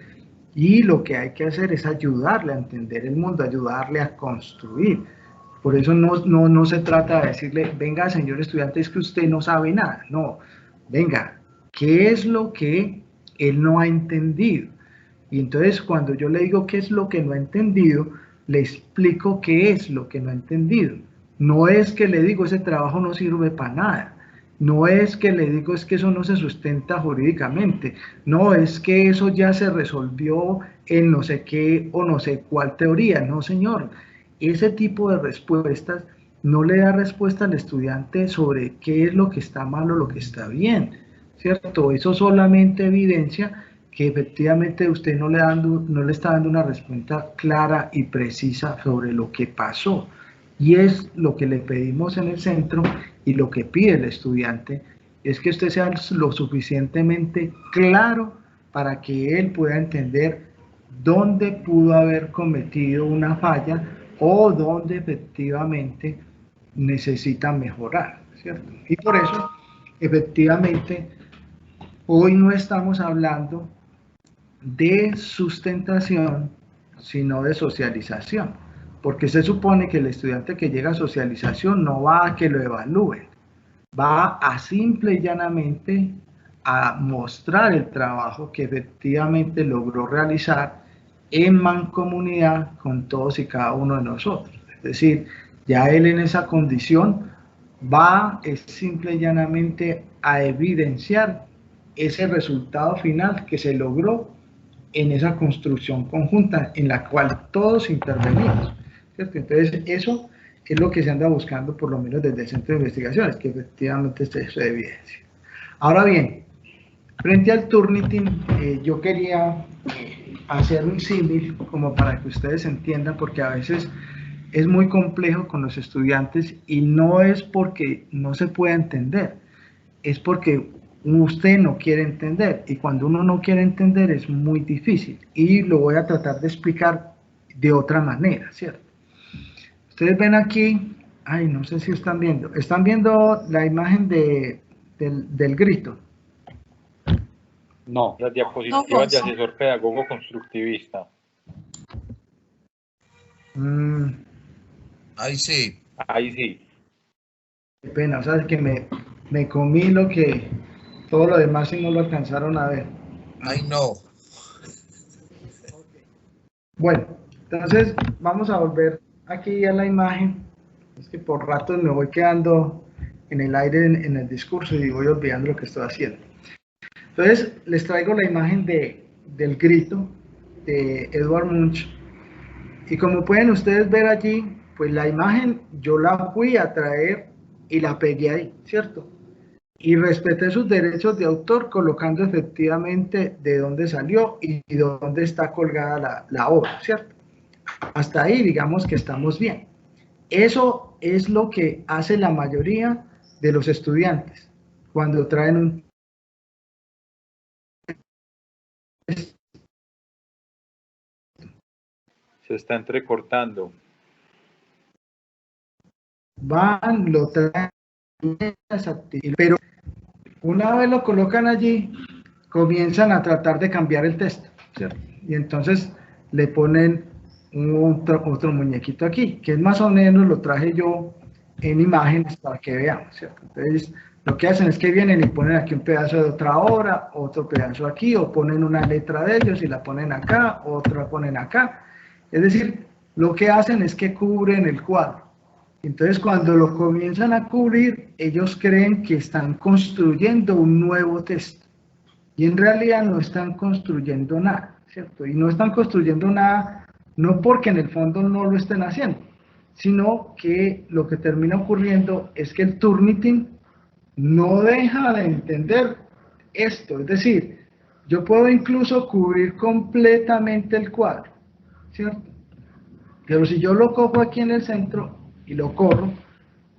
Y lo que hay que hacer es ayudarle a entender el mundo, ayudarle a construir. Por eso no se trata de decirle, venga, señor estudiante, es que usted no sabe nada. No, venga, ¿qué es lo que él no ha entendido? Y entonces cuando yo le digo qué es lo que no ha entendido, le explico qué es lo que no ha entendido. No es que le digo ese trabajo no sirve para nada. No es que le digo es que eso no se sustenta jurídicamente. No, es que eso ya se resolvió en no sé qué o no sé cuál teoría. No, señor. Ese tipo de respuestas no le da respuesta al estudiante sobre qué es lo que está mal o lo que está bien, ¿cierto? Eso solamente evidencia que efectivamente usted no le está dando una respuesta clara y precisa sobre lo que pasó. Y es lo que le pedimos en el centro y lo que pide el estudiante, es que usted sea lo suficientemente claro para que él pueda entender dónde pudo haber cometido una falla o dónde efectivamente necesita mejorar, ¿cierto? Y por eso, efectivamente, hoy no estamos hablando de sustentación, sino de socialización, porque se supone que el estudiante que llega a socialización no va a que lo evalúen, va a simple y llanamente a mostrar el trabajo que efectivamente logró realizar en mancomunidad con todos y cada uno de nosotros. Es decir, ya él en esa condición va simple y llanamente a evidenciar ese resultado final que se logró en esa construcción conjunta en la cual todos intervenimos, ¿cierto? Entonces, eso es lo que se anda buscando, por lo menos desde el Centro de Investigaciones, que efectivamente se evidencia. Ahora bien, frente al Turnitin, yo quería hacer un símil como para que ustedes entiendan, porque a veces es muy complejo con los estudiantes y no es porque no se pueda entender, es porque usted no quiere entender, y cuando uno no quiere entender es muy difícil, y lo voy a tratar de explicar de otra manera, ¿cierto? Ustedes ven aquí, ay, no sé si están viendo la imagen del grito. No, las diapositivas de asesor pedagogo constructivista. Ahí sí. Ahí sí. Qué pena, o sea, es que me comí lo que todo lo demás y no lo alcanzaron a ver. Ahí no. Bueno, entonces vamos a volver aquí a la imagen. Es que por rato me voy quedando en el aire en el discurso y voy olvidando lo que estoy haciendo. Entonces les traigo la imagen del grito de Edvard Munch. Y como pueden ustedes ver allí, pues la imagen yo la fui a traer y la pegué ahí, ¿cierto? Y respeté sus derechos de autor colocando efectivamente de dónde salió y dónde está colgada la obra, ¿cierto? Hasta ahí digamos que estamos bien. Eso es lo que hace la mayoría de los estudiantes cuando traen un... Se está entrecortando. Van, lo traen, pero Una vez lo colocan allí, comienzan a tratar de cambiar el texto, ¿cierto? Y entonces le ponen otro muñequito aquí, que es más o menos lo traje yo en imágenes para que veamos, ¿cierto? Entonces, lo que hacen es que vienen y ponen aquí un pedazo de otra obra, otro pedazo aquí, o ponen una letra de ellos y la ponen acá, otra ponen acá. Es decir, lo que hacen es que cubren el cuadro. Entonces, cuando lo comienzan a cubrir, ellos creen que están construyendo un nuevo texto. Y en realidad no están construyendo nada, ¿cierto? Y no están construyendo nada, no porque en el fondo no lo estén haciendo, sino que lo que termina ocurriendo es que el Turnitin no deja de entender esto. Es decir, yo puedo incluso cubrir completamente el cuadro, ¿cierto? Pero si yo lo cojo aquí en el centro y lo corro,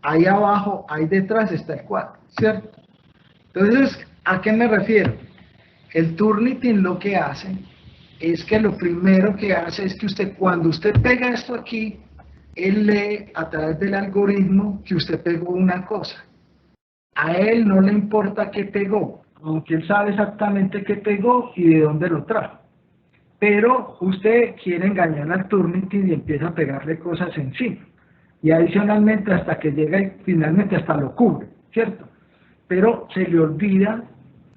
ahí abajo, ahí detrás está el cuadro, ¿cierto? Entonces, ¿a qué me refiero? El Turnitin lo que hace es que lo primero que hace es que usted, cuando usted pega esto aquí, él lee a través del algoritmo que usted pegó una cosa. A él no le importa qué pegó, aunque él sabe exactamente qué pegó y de dónde lo trajo. Pero usted quiere engañar al Turnitin y empieza a pegarle cosas encima. Y adicionalmente hasta que llega y finalmente hasta lo cubre, ¿cierto? Pero se le olvida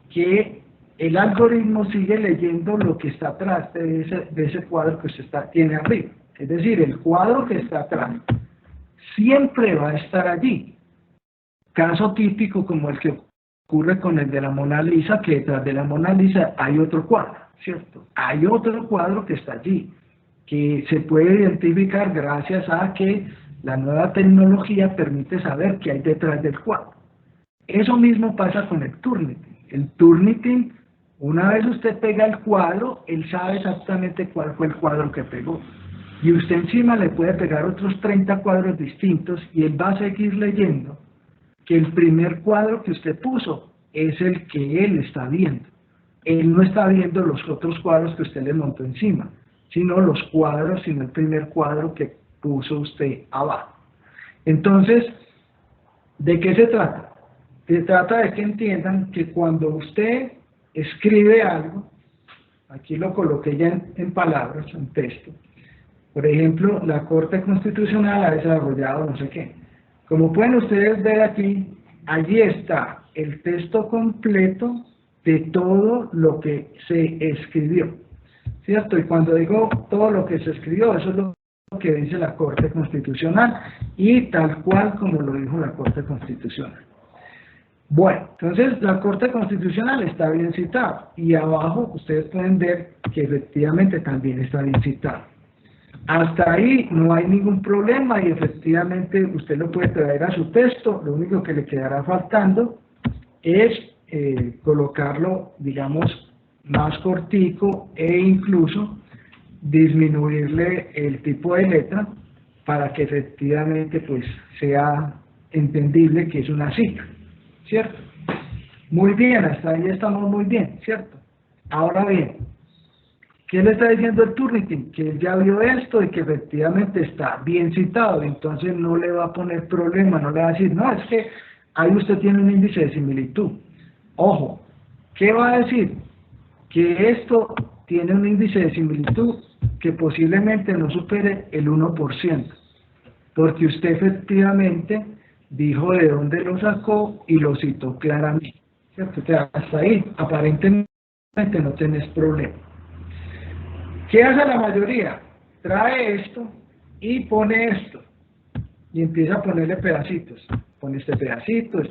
que el algoritmo sigue leyendo lo que está atrás de ese cuadro que usted tiene arriba. Es decir, el cuadro que está atrás siempre va a estar allí. Caso típico como el que ocurre con el de la Mona Lisa, que detrás de la Mona Lisa hay otro cuadro, ¿cierto? Hay otro cuadro que está allí, que se puede identificar gracias a que la nueva tecnología permite saber qué hay detrás del cuadro. Eso mismo pasa con el Turnitin. El Turnitin, una vez usted pega el cuadro, él sabe exactamente cuál fue el cuadro que pegó. Y usted encima le puede pegar otros 30 cuadros distintos y él va a seguir leyendo que el primer cuadro que usted puso es el que él está viendo. Él no está viendo los otros cuadros que usted le montó encima, sino los cuadros, sino el primer cuadro que puso usted abajo. Entonces, ¿de qué se trata? Se trata de que entiendan que cuando usted escribe algo, aquí lo coloqué ya en palabras, en texto, por ejemplo, la Corte Constitucional ha desarrollado no sé qué. Como pueden ustedes ver aquí, allí está el texto completo de todo lo que se escribió, ¿cierto? Y cuando digo todo lo que se escribió, eso es lo que dice la Corte Constitucional y tal cual como lo dijo la Corte Constitucional. Bueno, entonces la Corte Constitucional está bien citada y abajo ustedes pueden ver que efectivamente también está bien citada. Hasta ahí no hay ningún problema y efectivamente usted lo puede traer a su texto, lo único que le quedará faltando es colocarlo, digamos, más cortico e incluso disminuirle el tipo de letra para que efectivamente pues sea entendible que es una cifra, ¿cierto? Muy bien, hasta ahí estamos muy bien, ¿cierto? Ahora bien, ¿qué le está diciendo el Turnitin? Que él ya vio esto y que efectivamente está bien citado, entonces no le va a poner problema, no le va a decir, no, es que ahí usted tiene un índice de similitud. Ojo, ¿qué va a decir? Que esto tiene un índice de similitud que posiblemente no supere el 1%, porque usted efectivamente dijo de dónde lo sacó y lo citó claramente, ¿cierto? O sea, hasta ahí aparentemente no tenés problema. ¿Qué hace la mayoría? Trae esto y pone esto y empieza a ponerle pedacitos. Pone este pedacito,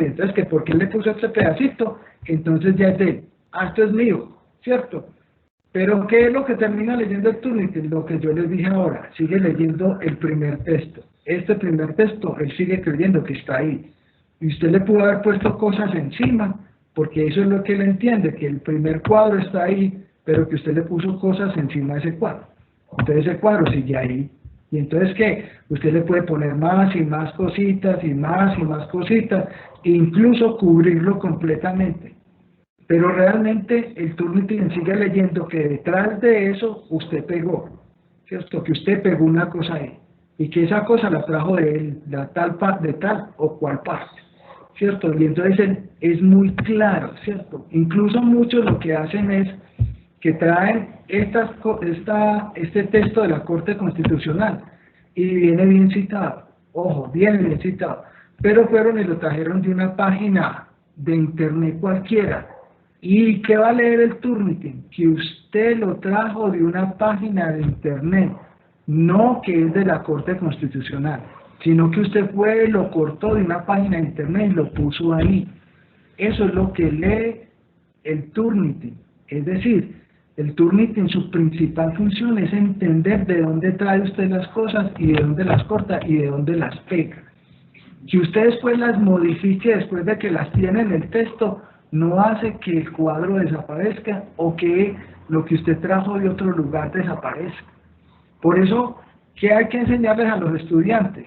y entonces que ¿por qué le puso este pedacito? Entonces ya es de él. Ah, esto es mío, ¿cierto? Pero ¿qué es lo que termina leyendo el Turnitin? Lo que yo les dije ahora, sigue leyendo el primer texto. Este primer texto, él sigue creyendo que está ahí. Y usted le pudo haber puesto cosas encima, porque eso es lo que él entiende, que el primer cuadro está ahí, pero que usted le puso cosas encima de ese cuadro. Entonces ese cuadro sigue ahí. Y entonces, ¿qué? Usted le puede poner más y más cositas, y más cositas, e incluso cubrirlo completamente. Pero realmente el Turnitin sigue leyendo que detrás de eso usted pegó, ¿cierto? Que usted pegó una cosa ahí, y que esa cosa la trajo de él, de tal o cual parte, ¿cierto? Y entonces es muy claro, ¿cierto? Incluso muchos lo que hacen es que traen este texto de la Corte Constitucional y viene bien citado, ojo, viene bien citado, pero fueron y lo trajeron de una página de internet cualquiera. ¿Y qué va a leer el Turnitin? Que usted lo trajo de una página de internet, no que es de la Corte Constitucional, sino que usted fue y lo cortó de una página de internet y lo puso ahí. Eso es lo que lee el Turnitin. Es decir, el Turnitin, su principal función es entender de dónde trae usted las cosas y de dónde las corta y de dónde las pega. Que usted después las modifique después de que las tiene en el texto, no hace que el cuadro desaparezca o que lo que usted trajo de otro lugar desaparezca. Por eso, ¿qué hay que enseñarles a los estudiantes?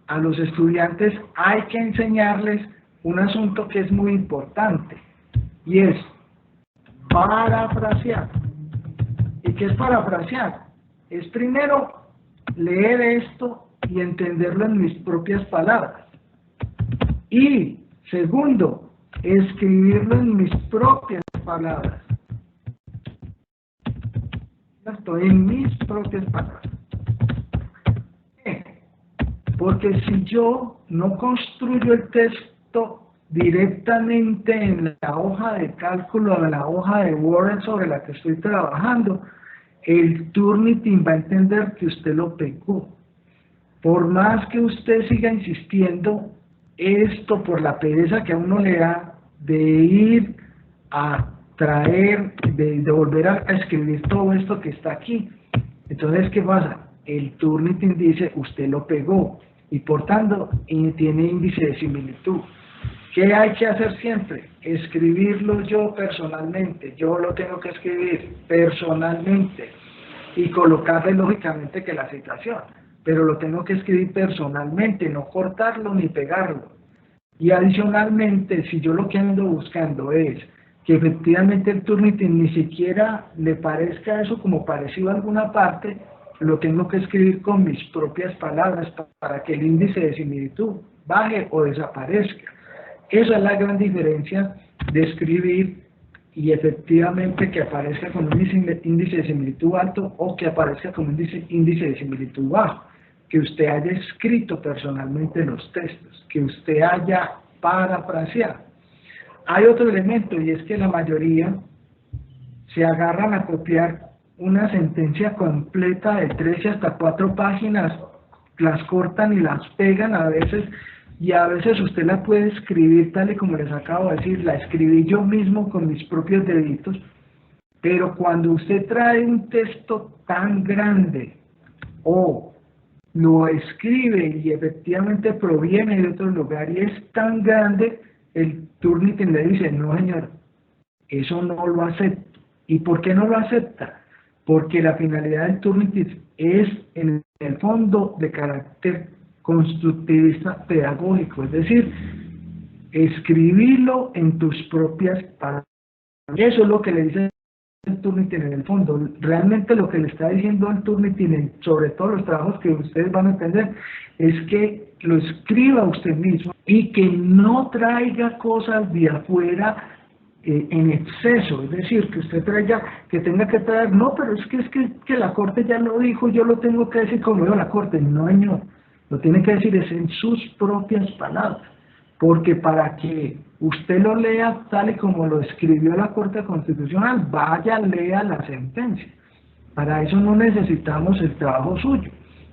A los estudiantes hay que enseñarles un asunto que es muy importante, y es parafrasear. ¿Y qué es parafrasear? Es primero leer esto y entenderlo en mis propias palabras. Y segundo, escribirlo en mis propias palabras. En mis propias palabras. Porque si yo no construyo el texto directamente en la hoja de cálculo o en la hoja de Word sobre la que estoy trabajando, el Turnitin va a entender que usted lo pegó. Por más que usted siga insistiendo, esto por la pereza que a uno le da de ir a traer, de volver a escribir todo esto que está aquí. Entonces, ¿qué pasa? El Turnitin dice, usted lo pegó, y por tanto tiene índice de similitud. ¿Qué hay que hacer siempre? Escribirlo yo personalmente. Yo lo tengo que escribir personalmente y colocarle lógicamente que la citación, pero lo tengo que escribir personalmente, no cortarlo ni pegarlo. Y adicionalmente, si yo lo que ando buscando es que efectivamente el Turnitin ni siquiera le parezca eso como parecido a alguna parte, lo tengo que escribir con mis propias palabras para que el índice de similitud baje o desaparezca. Esa es la gran diferencia de escribir y efectivamente que aparezca con un índice de similitud alto o que aparezca con un índice de similitud bajo. Que usted haya escrito personalmente los textos, que usted haya parafraseado. Hay otro elemento, y es que la mayoría se agarran a copiar una sentencia completa de 13 hasta 4 páginas, las cortan y las pegan a veces, y a veces usted la puede escribir tal y como les acabo de decir, la escribí yo mismo con mis propios deditos, pero cuando usted trae un texto tan grande o lo escribe y efectivamente proviene de otro lugar y es tan grande, el Turnitin le dice, no señor, eso no lo acepto. ¿Y por qué no lo acepta? Porque la finalidad del Turnitin es en el fondo de carácter constructivista pedagógico, es decir, escribirlo en tus propias palabras. Eso es lo que le dice el Turnitin en el fondo. Realmente lo que le está diciendo el Turnitin sobre todos los trabajos que ustedes van a entender es que lo escriba usted mismo y que no traiga cosas de afuera en exceso, es decir, que usted traiga, que tenga que traer, no, pero es que la Corte ya lo dijo, yo lo tengo que decir como dijo la Corte. No, señor, lo tiene que decir es en sus propias palabras, porque para que usted lo lea tal y como lo escribió la Corte Constitucional, vaya, lea la sentencia. Para eso no necesitamos el trabajo suyo.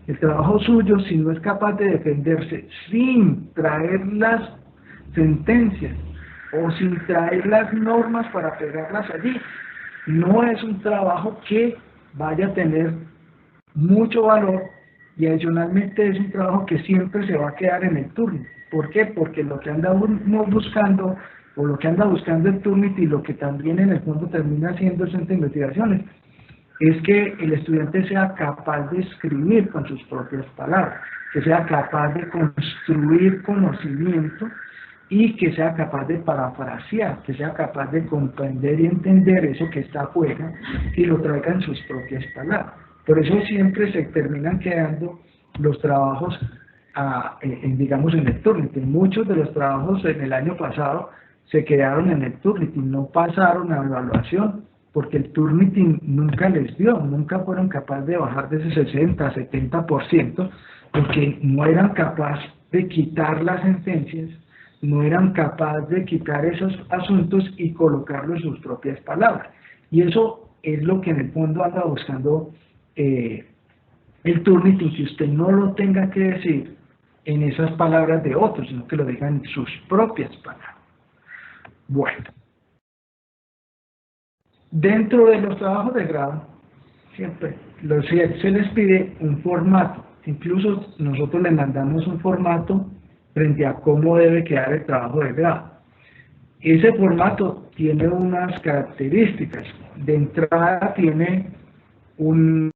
El trabajo suyo, si no es capaz de defenderse sin traer las sentencias o sin traer las normas para pegarlas allí, no es un trabajo que vaya a tener mucho valor, y adicionalmente es un trabajo que siempre se va a quedar en el Turnitin. ¿Por qué? Porque lo que andamos buscando, o lo que anda buscando el Turnitin, y lo que también en el fondo termina haciendo el Centro de Investigaciones, es que el estudiante sea capaz de escribir con sus propias palabras, que sea capaz de construir conocimiento y que sea capaz de parafrasear, que sea capaz de comprender y entender eso que está afuera y lo traiga en sus propias palabras. Por eso siempre se terminan quedando los trabajos digamos, en el Turnitin. Muchos de los trabajos en el año pasado se quedaron en el Turnitin, no pasaron a evaluación porque el Turnitin nunca les dio, nunca fueron capaces de bajar de ese 60, 70%, porque no eran capaces de quitar las sentencias, no eran capaces de quitar esos asuntos y colocarlo en sus propias palabras. Y eso es lo que en el fondo anda buscando el Turnitin, que usted no lo tenga que decir en esas palabras de otros, sino que lo diga en sus propias palabras. Bueno, dentro de los trabajos de grado, siempre se les pide un formato. Incluso nosotros le mandamos un formato frente a cómo debe quedar el trabajo de grado. Ese formato tiene unas características. De entrada tiene un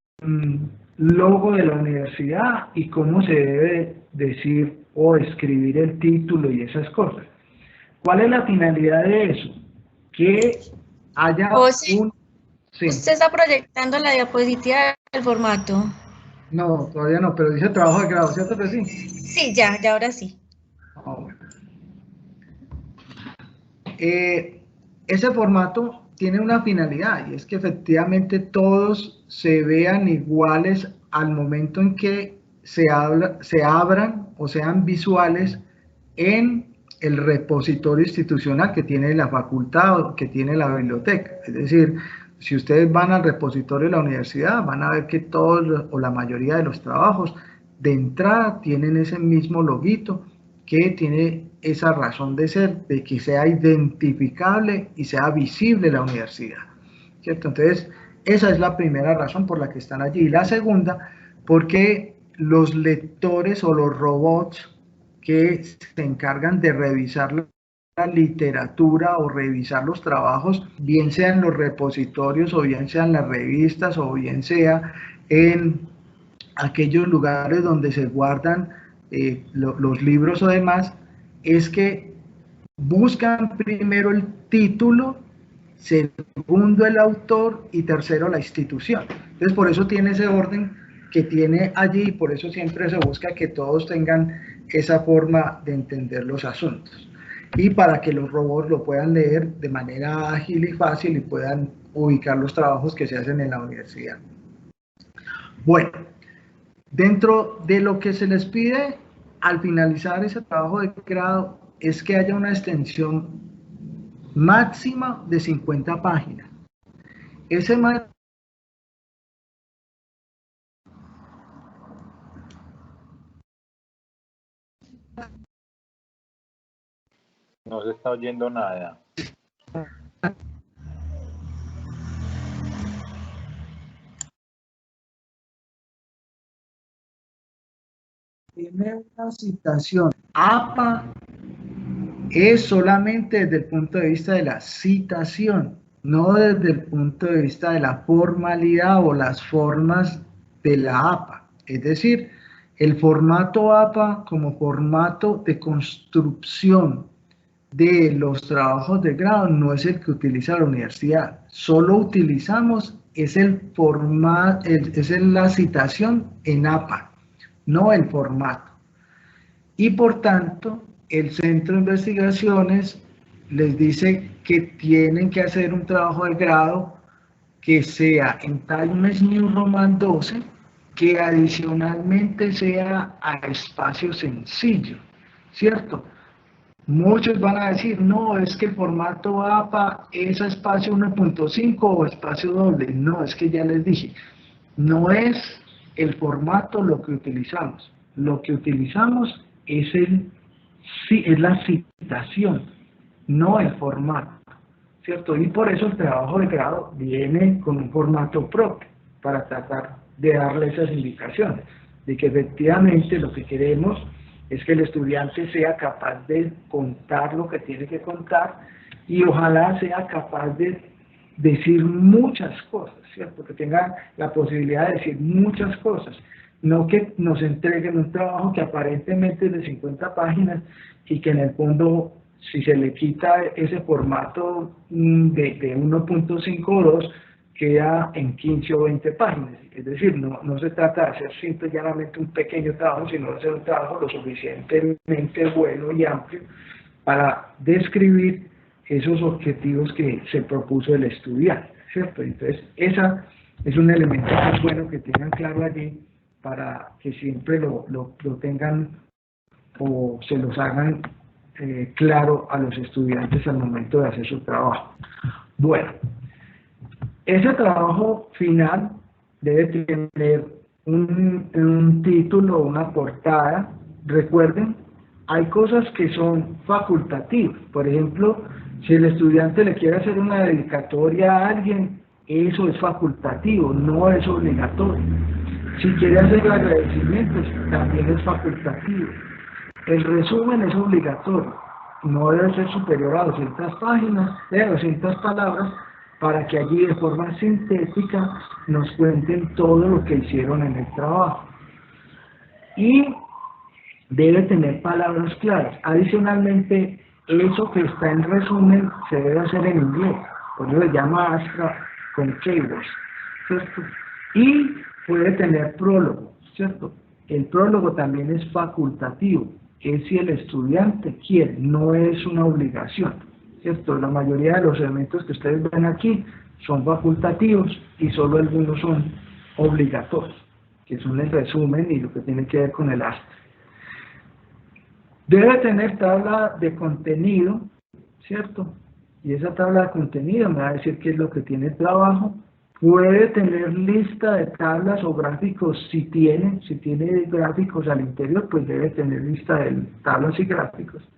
logo de la universidad y cómo se debe decir o escribir el título y esas cosas. ¿Cuál es la finalidad de eso? Que haya un... Sí. ¿Usted está proyectando la diapositiva del formato? No, todavía no, pero dice trabajo de grado, ¿cierto que sí? Sí, ya ahora sí. Oh, bueno. Ese formato tiene una finalidad y es que efectivamente todos se vean iguales al momento en que se abran o sean visuales en el repositorio institucional que tiene la facultad o que tiene la biblioteca. Es decir, si ustedes van al repositorio de la universidad, van a ver que todos o la mayoría de los trabajos de entrada tienen ese mismo loguito que tiene esa razón de ser, de que sea identificable y sea visible la universidad, ¿cierto? Entonces, esa es la primera razón por la que están allí. Y la segunda, porque los lectores o los robots que se encargan de revisar la literatura o revisar los trabajos, bien sean los repositorios o bien sean las revistas o bien sea en aquellos lugares donde se guardan los libros o demás, es que buscan primero el título, segundo el autor y tercero la institución. Entonces por eso tiene ese orden que tiene allí y por eso siempre se busca que todos tengan esa forma de entender los asuntos. Y para que los robots lo puedan leer de manera ágil y fácil y puedan ubicar los trabajos que se hacen en la universidad. Bueno, dentro de lo que se les pide al finalizar ese trabajo de grado es que haya una extensión máxima de 50 páginas. Ese no se está oyendo nada. Tiene una citación. APA es solamente desde el punto de vista de la citación, no desde el punto de vista de la formalidad o las formas de la APA. Es decir, el formato APA como formato de construcción de los trabajos de grado no es el que utiliza la universidad. Solo utilizamos es la citación en APA, no el formato. Y por tanto, el Centro de Investigaciones les dice que tienen que hacer un trabajo de grado que sea en Times New Roman 12, que adicionalmente sea a espacio sencillo, ¿cierto? Muchos van a decir, no, es que el formato APA es a espacio 1.5 o espacio doble. No, es que ya les dije, no es el formato lo que utilizamos. Lo que utilizamos es la citación, no el formato, ¿cierto? Y por eso el trabajo de grado viene con un formato propio, para tratar de darle esas indicaciones, de que efectivamente lo que queremos es que el estudiante sea capaz de contar lo que tiene que contar y ojalá sea capaz de decir muchas cosas, ¿cierto? Que tenga la posibilidad de decir muchas cosas, no que nos entreguen un trabajo que aparentemente es de 50 páginas y que en el fondo, si se le quita ese formato de 1.5 o 2, queda en 15 o 20 páginas. Es decir, no se trata de hacer simple y llanamente un pequeño trabajo, sino de hacer un trabajo lo suficientemente bueno y amplio para describir esos objetivos que se propuso el estudiante, ¿cierto? Entonces, esa es un elemento muy bueno que tengan claro allí para que siempre lo tengan o se los hagan claro a los estudiantes al momento de hacer su trabajo. Bueno, ese trabajo final debe tener un título, una portada. Recuerden, hay cosas que son facultativas. Por ejemplo, si el estudiante le quiere hacer una dedicatoria a alguien, eso es facultativo, no es obligatorio. Si quiere hacer agradecimientos, también es facultativo. El resumen es obligatorio, no debe ser superior a 200 páginas, 200 palabras, para que allí de forma sintética nos cuenten todo lo que hicieron en el trabajo. Y debe tener palabras claras. Adicionalmente, eso que está en resumen se debe hacer en inglés, por eso se llama abstract con keywords, ¿cierto? Y puede tener prólogo, ¿cierto? El prólogo también es facultativo, es si el estudiante quiere, no es una obligación, ¿cierto? La mayoría de los elementos que ustedes ven aquí son facultativos y solo algunos son obligatorios, que son el resumen y lo que tiene que ver con el abstract. Debe tener tabla de contenido, ¿cierto? Y esa tabla de contenido me va a decir qué es lo que tiene el trabajo. Puede tener lista de tablas o gráficos si tiene gráficos al interior, pues debe tener lista de tablas y gráficos.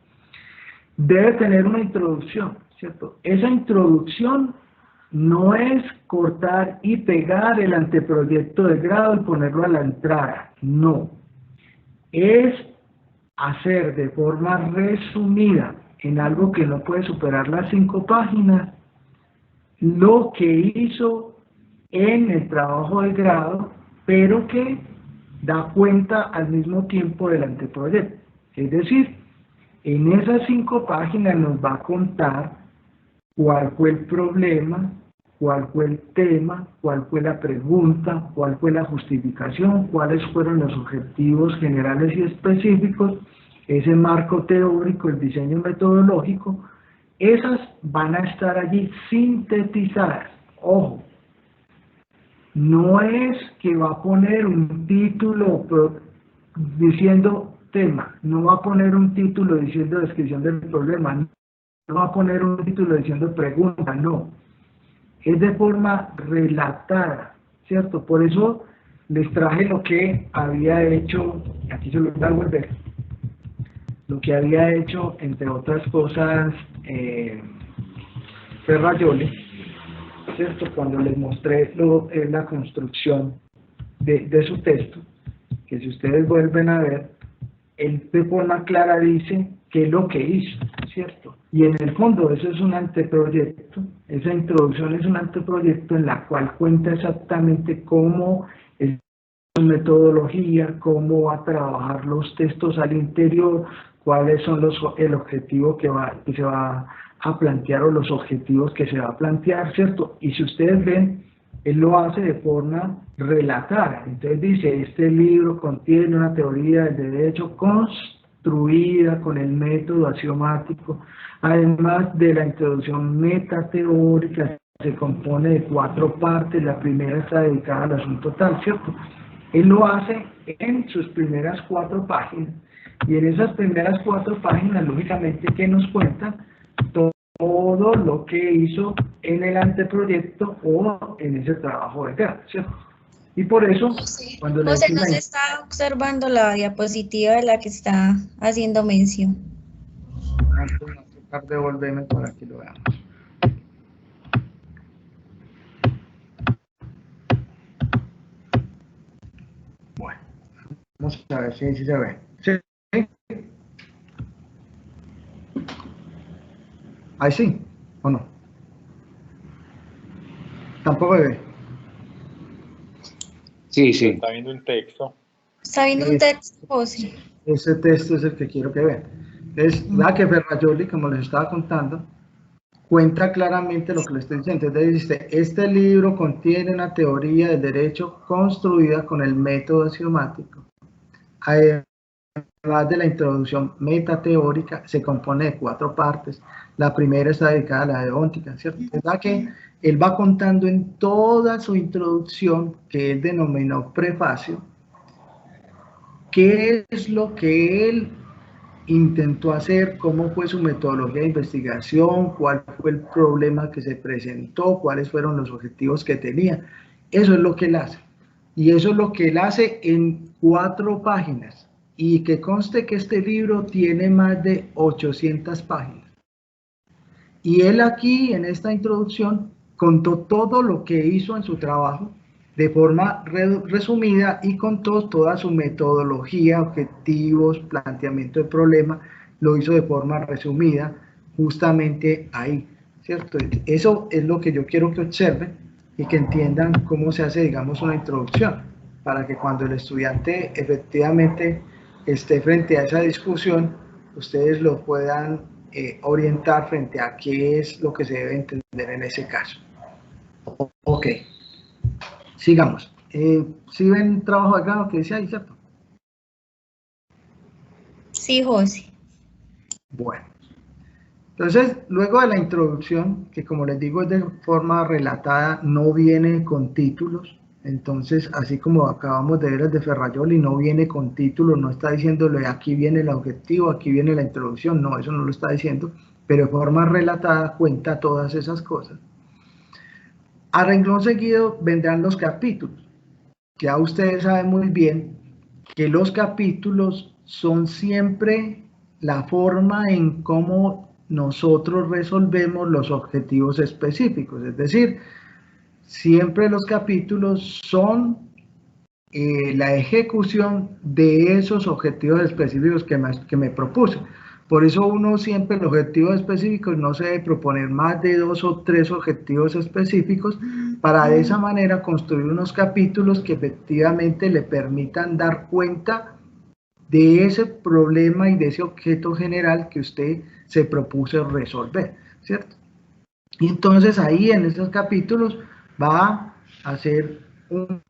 Debe tener una introducción, ¿cierto? Esa introducción no es cortar y pegar el anteproyecto de grado y ponerlo a la entrada, no. Es hacer de forma resumida, en algo que no puede superar las 5 páginas, lo que hizo en el trabajo de grado, pero que da cuenta al mismo tiempo del anteproyecto. Es decir, en esas 5 páginas nos va a contar cuál fue el problema, cuál fue el tema, cuál fue la pregunta, cuál fue la justificación, cuáles fueron los objetivos generales y específicos, ese marco teórico, el diseño metodológico. Esas van a estar allí sintetizadas. Ojo, no es que va a poner un título diciendo tema, no va a poner un título diciendo descripción del problema, no va a poner un título diciendo pregunta, no. Es de forma relatada, ¿cierto? Por eso les traje lo que había hecho, aquí se lo voy a volver, lo que había hecho, entre otras cosas, Ferrajoli, ¿cierto? Cuando les mostré la construcción de su texto, que si ustedes vuelven a ver, él de forma clara dice qué es lo que hizo, ¿cierto? Y en el fondo eso es un anteproyecto, esa introducción es un anteproyecto en la cual cuenta exactamente cómo es su metodología, cómo va a trabajar los textos al interior, cuáles son el objetivo que se va a plantear o los objetivos que se va a plantear, ¿cierto? Y si ustedes ven, él lo hace de forma relatada. Entonces dice, este libro contiene una teoría del derecho construida con el método axiomático, además de la introducción metateórica, se compone de 4 partes, la primera está dedicada al asunto tal, ¿cierto? Él lo hace en sus primeras 4 páginas, y en esas primeras 4 páginas, lógicamente, que nos cuentan todo lo que hizo en el anteproyecto o en ese trabajo de grado, ¿cierto? Y por eso, cuando le José, no se está observando la diapositiva de la que está haciendo mención. Antes de tratar de volverme para que lo veamos. Bueno, vamos a ver si se ve. ¿Sí? ¿Ahí sí o no? ¿Tampoco ve? Sí, sí. Está viendo un texto. ¿Está viendo un texto, José? Ese texto es el que quiero que vean. Es la que Ferrajoli, como les estaba contando, cuenta claramente lo que le estoy diciendo. Entonces dice, este libro contiene una teoría del derecho construida con el método axiomático. Además de la introducción metateórica, se compone de 4 partes. La primera está dedicada a la deóntica, ¿cierto? Es verdad que él va contando en toda su introducción, que él denominó prefacio, qué es lo que él intentó hacer, cómo fue su metodología de investigación, cuál fue el problema que se presentó, cuáles fueron los objetivos que tenía. Eso es lo que él hace. Y eso es lo que él hace en 4 páginas. Y que conste que este libro tiene más de 800 páginas. Y él aquí, en esta introducción, contó todo lo que hizo en su trabajo de forma resumida y contó toda su metodología, objetivos, planteamiento de problema, lo hizo de forma resumida justamente ahí, ¿cierto? Eso es lo que yo quiero que observen y que entiendan cómo se hace, digamos, una introducción, para que cuando el estudiante efectivamente esté frente a esa discusión, ustedes lo puedan orientar frente a qué es lo que se debe entender en ese caso. Ok, sigamos. ¿Sí ven trabajo de grado que dice ahí, cierto? Sí, José. Bueno, entonces, luego de la introducción, que como les digo es de forma relatada, no viene con títulos. Entonces, así como acabamos de ver el de Ferrajoli, no viene con título, no está diciéndole aquí viene el objetivo, aquí viene la introducción, no, eso no lo está diciendo, pero de forma relatada cuenta todas esas cosas. A renglón seguido vendrán los capítulos. Ya ustedes saben muy bien que los capítulos son siempre la forma en cómo nosotros resolvemos los objetivos específicos, es decir, siempre los capítulos son la ejecución de esos objetivos específicos que me propuse. Por eso uno siempre los objetivos específicos no se debe proponer más de 2 o 3 objetivos específicos para de esa manera construir unos capítulos que efectivamente le permitan dar cuenta de ese problema y de ese objeto general que usted se propuso resolver, ¿cierto? Y entonces ahí en estos capítulos va a hacer un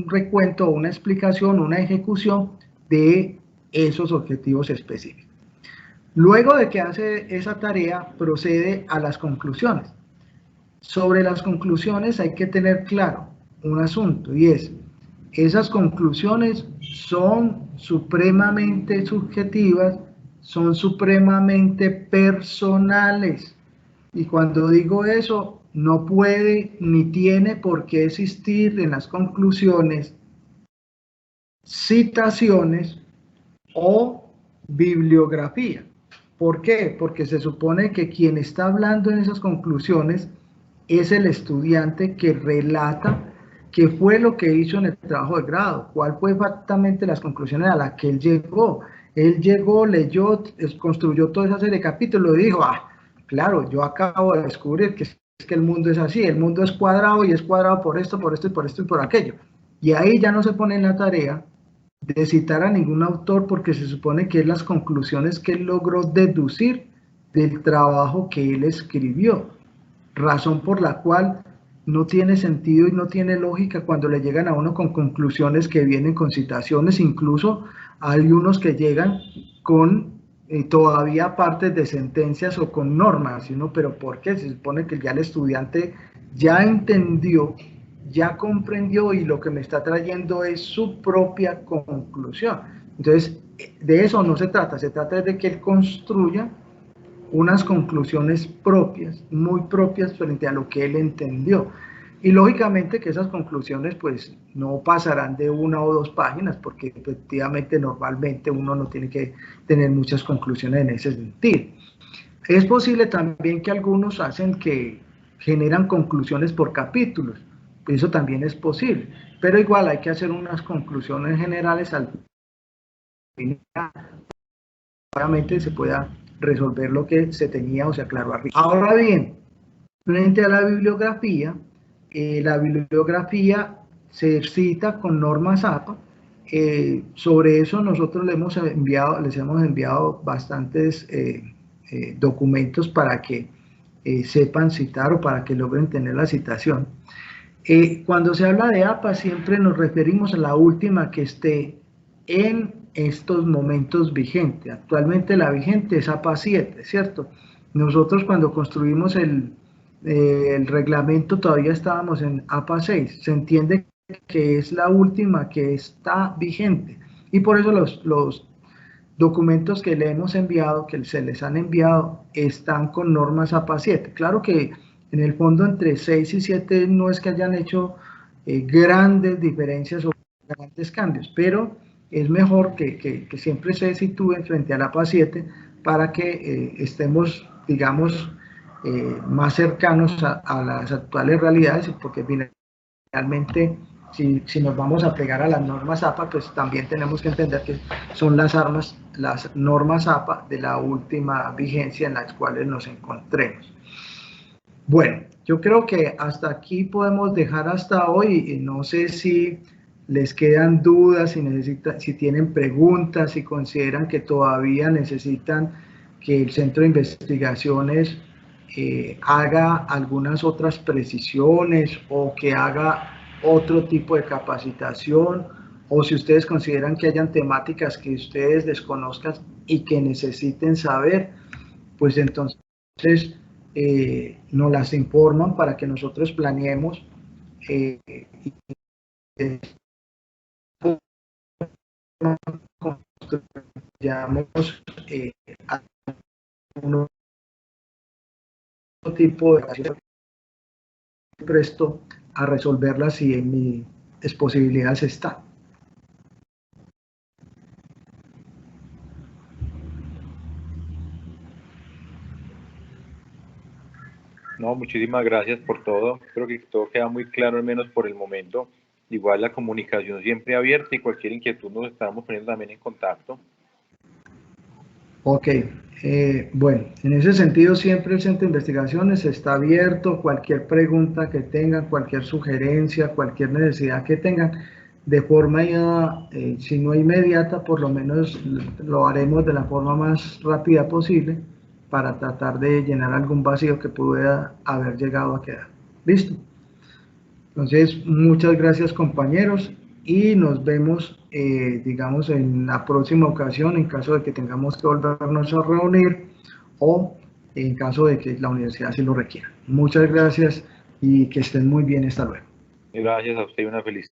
recuento, una explicación, una ejecución de esos objetivos específicos. Luego de que hace esa tarea, procede a las conclusiones. Sobre las conclusiones hay que tener claro un asunto, y es, esas conclusiones son supremamente subjetivas, son supremamente personales. Y cuando digo eso, no puede ni tiene por qué existir en las conclusiones citaciones o bibliografía. ¿Por qué? Porque se supone que quien está hablando en esas conclusiones es el estudiante que relata qué fue lo que hizo en el trabajo de grado, cuál fue exactamente las conclusiones a las que él llegó. Él llegó, leyó, construyó toda esa serie de capítulos y dijo, claro, yo acabo de descubrir que es que el mundo es así, el mundo es cuadrado y es cuadrado por esto, por esto y por esto y por aquello. Y ahí ya no se pone en la tarea de citar a ningún autor porque se supone que es las conclusiones que él logró deducir del trabajo que él escribió, razón por la cual no tiene sentido y no tiene lógica cuando le llegan a uno con conclusiones que vienen con citaciones, incluso hay unos que llegan con todavía partes de sentencias o con normas, sino, pero ¿por qué? Se supone que ya el estudiante ya entendió, ya comprendió y lo que me está trayendo es su propia conclusión. Entonces, de eso no se trata de que él construya unas conclusiones propias, muy propias frente a lo que él entendió. Y lógicamente que esas conclusiones pues no pasarán de 1 o 2 páginas, porque efectivamente normalmente uno no tiene que tener muchas conclusiones en ese sentido. Es posible también que algunos hacen que generan conclusiones por capítulos, eso también es posible, pero igual hay que hacer unas conclusiones generales al final, obviamente se pueda resolver lo que se tenía o se aclaró arriba. Ahora bien, frente a la bibliografía se cita con normas APA. Sobre eso nosotros les hemos enviado bastantes documentos para que sepan citar o para que logren tener la citación. Cuando se habla de APA siempre nos referimos a la última que esté en estos momentos vigente. Actualmente la vigente es APA 7, ¿cierto? Nosotros cuando construimos el reglamento todavía estábamos en APA 6. Se entiende que es la última que está vigente y por eso los documentos que le hemos enviado, que se les han enviado, están con normas APA 7. Claro que en el fondo entre 6 y 7 no es que hayan hecho grandes diferencias o grandes cambios, pero es mejor que siempre se sitúen frente al APA 7 para que estemos, digamos, más cercanos a las actuales realidades, porque finalmente si nos vamos a pegar a las normas APA, pues también tenemos que entender que son las normas APA de la última vigencia en las cuales nos encontremos. Bueno, yo creo que hasta aquí podemos dejar hasta hoy. No sé si les quedan dudas, si tienen preguntas, si consideran que todavía necesitan que el Centro de Investigaciones haga algunas otras precisiones o que haga otro tipo de capacitación, o si ustedes consideran que hayan temáticas que ustedes desconozcan y que necesiten saber, pues entonces nos las informan para que nosotros planeemos y construyamos algún tipo de acción presto a resolverlas si en mis posibilidades está. No, muchísimas gracias por todo. Creo que todo queda muy claro, al menos por el momento. Igual la comunicación siempre abierta y cualquier inquietud nos estamos poniendo también en contacto. Ok, bueno, en ese sentido siempre el Centro de Investigaciones está abierto. Cualquier pregunta que tengan, cualquier sugerencia, cualquier necesidad que tengan, de forma, si no inmediata, por lo menos lo haremos de la forma más rápida posible para tratar de llenar algún vacío que pudiera haber llegado a quedar. ¿Listo? Entonces, muchas gracias, compañeros, y nos vemos, digamos, en la próxima ocasión, en caso de que tengamos que volvernos a reunir o en caso de que la universidad así lo requiera. Muchas gracias y que estén muy bien. Hasta luego. Gracias a usted y una feliz